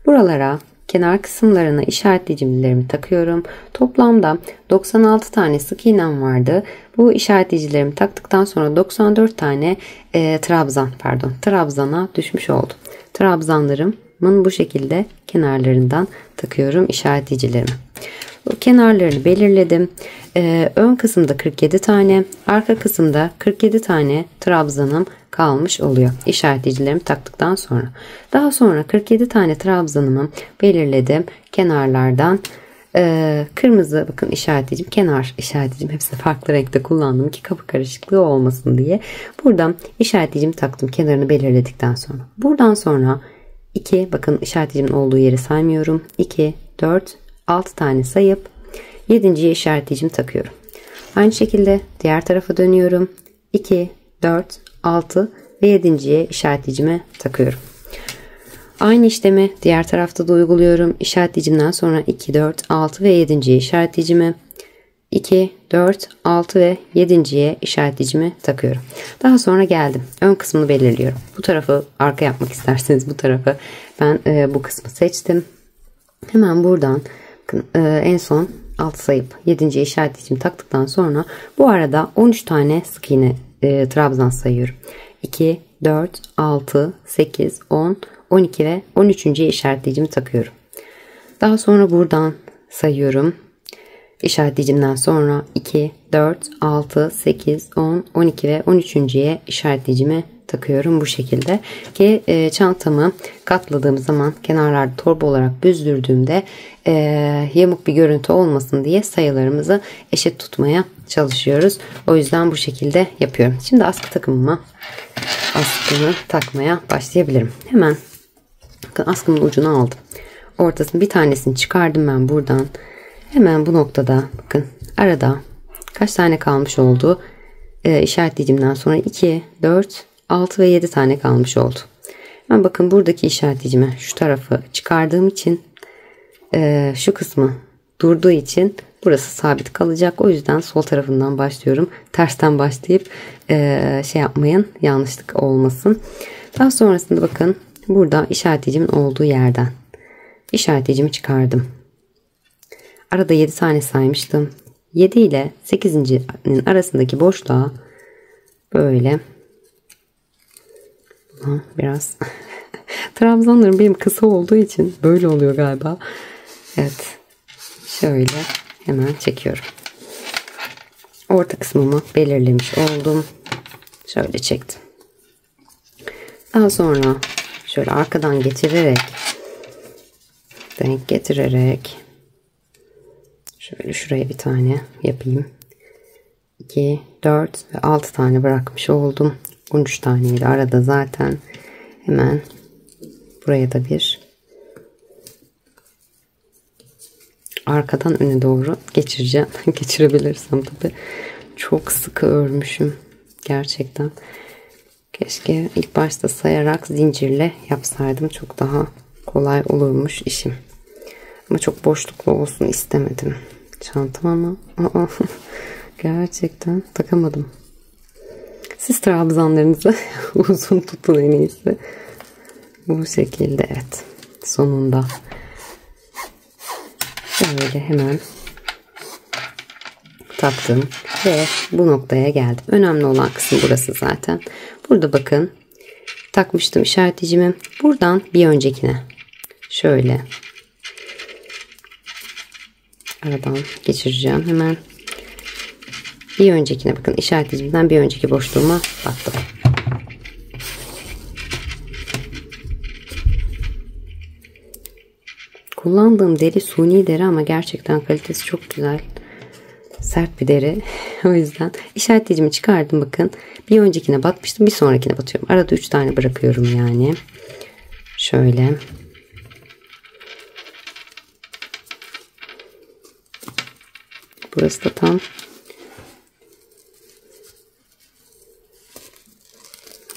buralara, kenar kısımlarına işaretleyicilerimi takıyorum. Toplamda 96 tane sık iğnem vardı. Bu işaretleyicilerimi taktıktan sonra 94 tane trabzana düşmüş oldu. Trabzanlarımın bu şekilde kenarlarından takıyorum işaretleyicilerimi. Kenarlarını belirledim. Ön kısımda 47 tane, arka kısımda 47 tane trabzanım kalmış oluyor. İşaretleyicilerimi taktıktan sonra. Daha sonra 47 tane trabzanımı belirledim. Kenarlardan kırmızı bakın işaretleyicim, kenar işaretleyicim hepsini farklı renkte kullandım ki kafa karışıklığı olmasın diye. Buradan işaretleyicimi taktım kenarını belirledikten sonra. Buradan sonra 2 bakın işaretleyicimin olduğu yeri saymıyorum. 2, 4, 6 tane sayıp 7.'ye işaretleyicimi takıyorum. Aynı şekilde diğer tarafa dönüyorum. 2, 4, 6 ve 7.'ye işaretleyicimi takıyorum. Aynı işlemi diğer tarafta da uyguluyorum. İşaretleyicimden sonra 2, 4, 6 ve 7.'ye işaretleyicimi 2, 4, 6 ve 7.'ye işaretleyicimi takıyorum. Daha sonra geldim. Ön kısmını belirliyorum. Bu tarafı arka yapmak isterseniz bu tarafı ben bu kısmı seçtim. Hemen buradan en son alt sayıp 7.'ye işaretleyicimi taktıktan sonra bu arada 13 tane sık iğne trabzan sayıyorum. 2, 4, 6, 8, 10, 12 ve 13.'ye işaretleyicimi takıyorum. Daha sonra buradan sayıyorum. İşaretleyicimden sonra 2, 4, 6, 8, 10, 12 ve 13.'ye işaretleyicimi takıyorum bu şekilde ki çantamı katladığım zaman kenarlarda torba olarak büzdürdüğümde yamuk bir görüntü olmasın diye sayılarımızı eşit tutmaya çalışıyoruz. O yüzden bu şekilde yapıyorum. Şimdi askı takımıma askımı takmaya başlayabilirim. Hemen bakın askımın ucunu aldım. Ortasını bir tanesini çıkardım ben buradan. Hemen bu noktada bakın arada kaç tane kalmış oldu. İşaretleyicimden sonra 2, 4, 6 ve 7 tane kalmış oldu. Ben bakın buradaki işaretleyicimi şu tarafı çıkardığım için şu kısmı durduğu için burası sabit kalacak. O yüzden sol tarafından başlıyorum. Tersten başlayıp şey yapmayın, yanlışlık olmasın. Daha sonrasında bakın burada işaretleyicimin olduğu yerden işaretleyicimi çıkardım. Arada 7 tane saymıştım. 7 ile 8'nin arasındaki boşluğa böyle biraz trabzanlarım benim kısa olduğu için böyle oluyor galiba. Evet. Şöyle hemen çekiyorum. Orta kısmımı belirlemiş oldum. Şöyle çektim. Daha sonra şöyle arkadan getirerek denk getirerek şöyle şuraya bir tane yapayım. 2, 4 ve 6 tane bırakmış oldum. 13 taneydi arada zaten. Hemen buraya da bir arkadan öne doğru geçireceğim. Geçirebilirsem tabii. Çok sıkı örmüşüm. Gerçekten. Keşke ilk başta sayarak zincirle yapsaydım. Çok daha kolay olurmuş işim. Ama çok boşluklu olsun istemedim. Çantam ama gerçekten takamadım. Siz trabzanlarınızı uzun tutun en iyisi. Bu şekilde evet. Sonunda. Böyle hemen taktım ve bu noktaya geldim. Önemli olan kısım burası zaten. Burada bakın takmıştım işaretleyicimi. Buradan bir öncekine şöyle aradan geçireceğim hemen. Bir öncekine bakın işaretleyicimden bir önceki boşluğuma battım. Kullandığım deri suni deri ama gerçekten kalitesi çok güzel. Sert bir deri. O yüzden işaretleyicimi çıkardım bakın. Bir öncekine batmıştım. Bir sonrakine batıyorum. Arada 3 tane bırakıyorum yani. Şöyle. Burası da tam.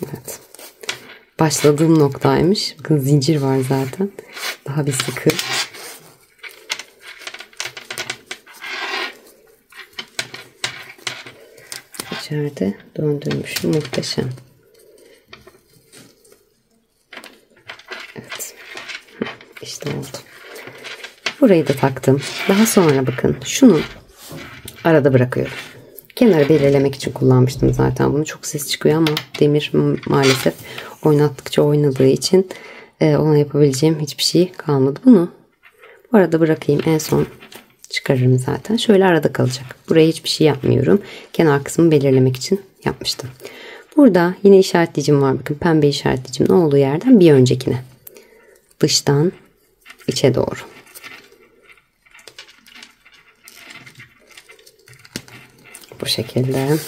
Evet. Başladığım noktaymış. Bakın zincir var zaten. Daha bir sıkı. İçeride döndürmüşüm. Muhteşem. Evet. İşte oldu. Burayı da taktım. Daha sonra bakın şunu arada bırakıyorum. Kenarı belirlemek için kullanmıştım zaten bunu. Çok ses çıkıyor ama demir maalesef oynattıkça oynadığı için ona yapabileceğim hiçbir şey kalmadı. Bunu bu arada bırakayım. En son çıkarırım zaten. Şöyle arada kalacak. Buraya hiçbir şey yapmıyorum. Kenar kısmını belirlemek için yapmıştım. Burada yine işaretleyicim var. Bakın pembe işaretleyicimin olduğu yerden bir öncekine. Dıştan içe doğru. Bu şekilde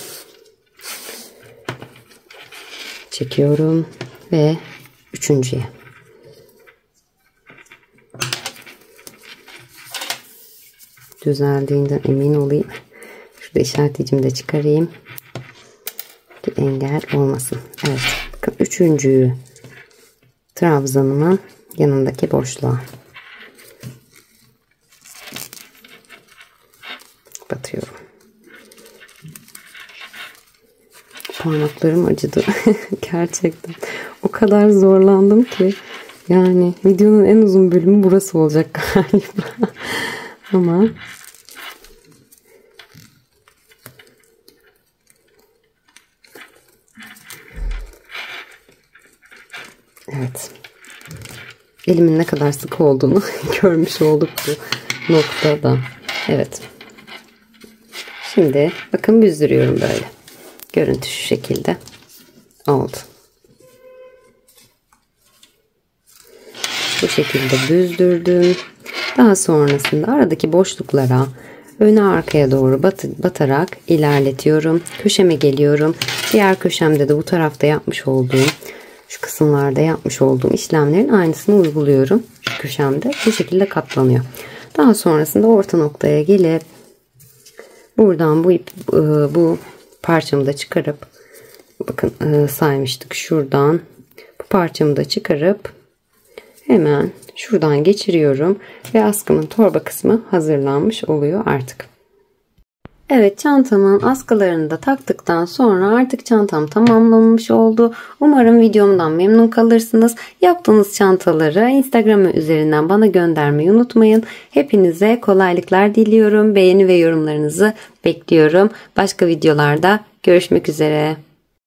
çekiyorum ve üçüncüye. Düzeldiğinden emin olayım. Şurada işaretleyicimi de çıkarayım ki engel olmasın. Evet. Bakın üçüncüyü trabzanımın yanındaki boşluğa batıyorum. Parmaklarım acıdı. Gerçekten. O kadar zorlandım ki. Yani videonun en uzun bölümü burası olacak galiba. Ama Evet. Elimin ne kadar sık olduğunu görmüş olduk bu noktada. Evet. Şimdi bakın büzdürüyorum böyle. Görüntü şu şekilde oldu. Bu şekilde büzdürdüm. Daha sonrasında aradaki boşluklara öne arkaya doğru batarak ilerletiyorum. Köşeme geliyorum. Diğer köşemde de bu tarafta yapmış olduğum, şu kısımlarda yapmış olduğum işlemlerin aynısını uyguluyorum. Şu köşemde bu şekilde katlanıyor. Daha sonrasında orta noktaya gelip buradan bu parçamı da çıkarıp, bakın saymıştık, şuradan bu parçamı da çıkarıp hemen şuradan geçiriyorum ve askımın torba kısmı hazırlanmış oluyor artık. Evet, çantamın askılarını da taktıktan sonra artık çantam tamamlanmış oldu. Umarım videomdan memnun kalırsınız. Yaptığınız çantaları Instagram üzerinden bana göndermeyi unutmayın. Hepinize kolaylıklar diliyorum. Beğeni ve yorumlarınızı bekliyorum. Başka videolarda görüşmek üzere.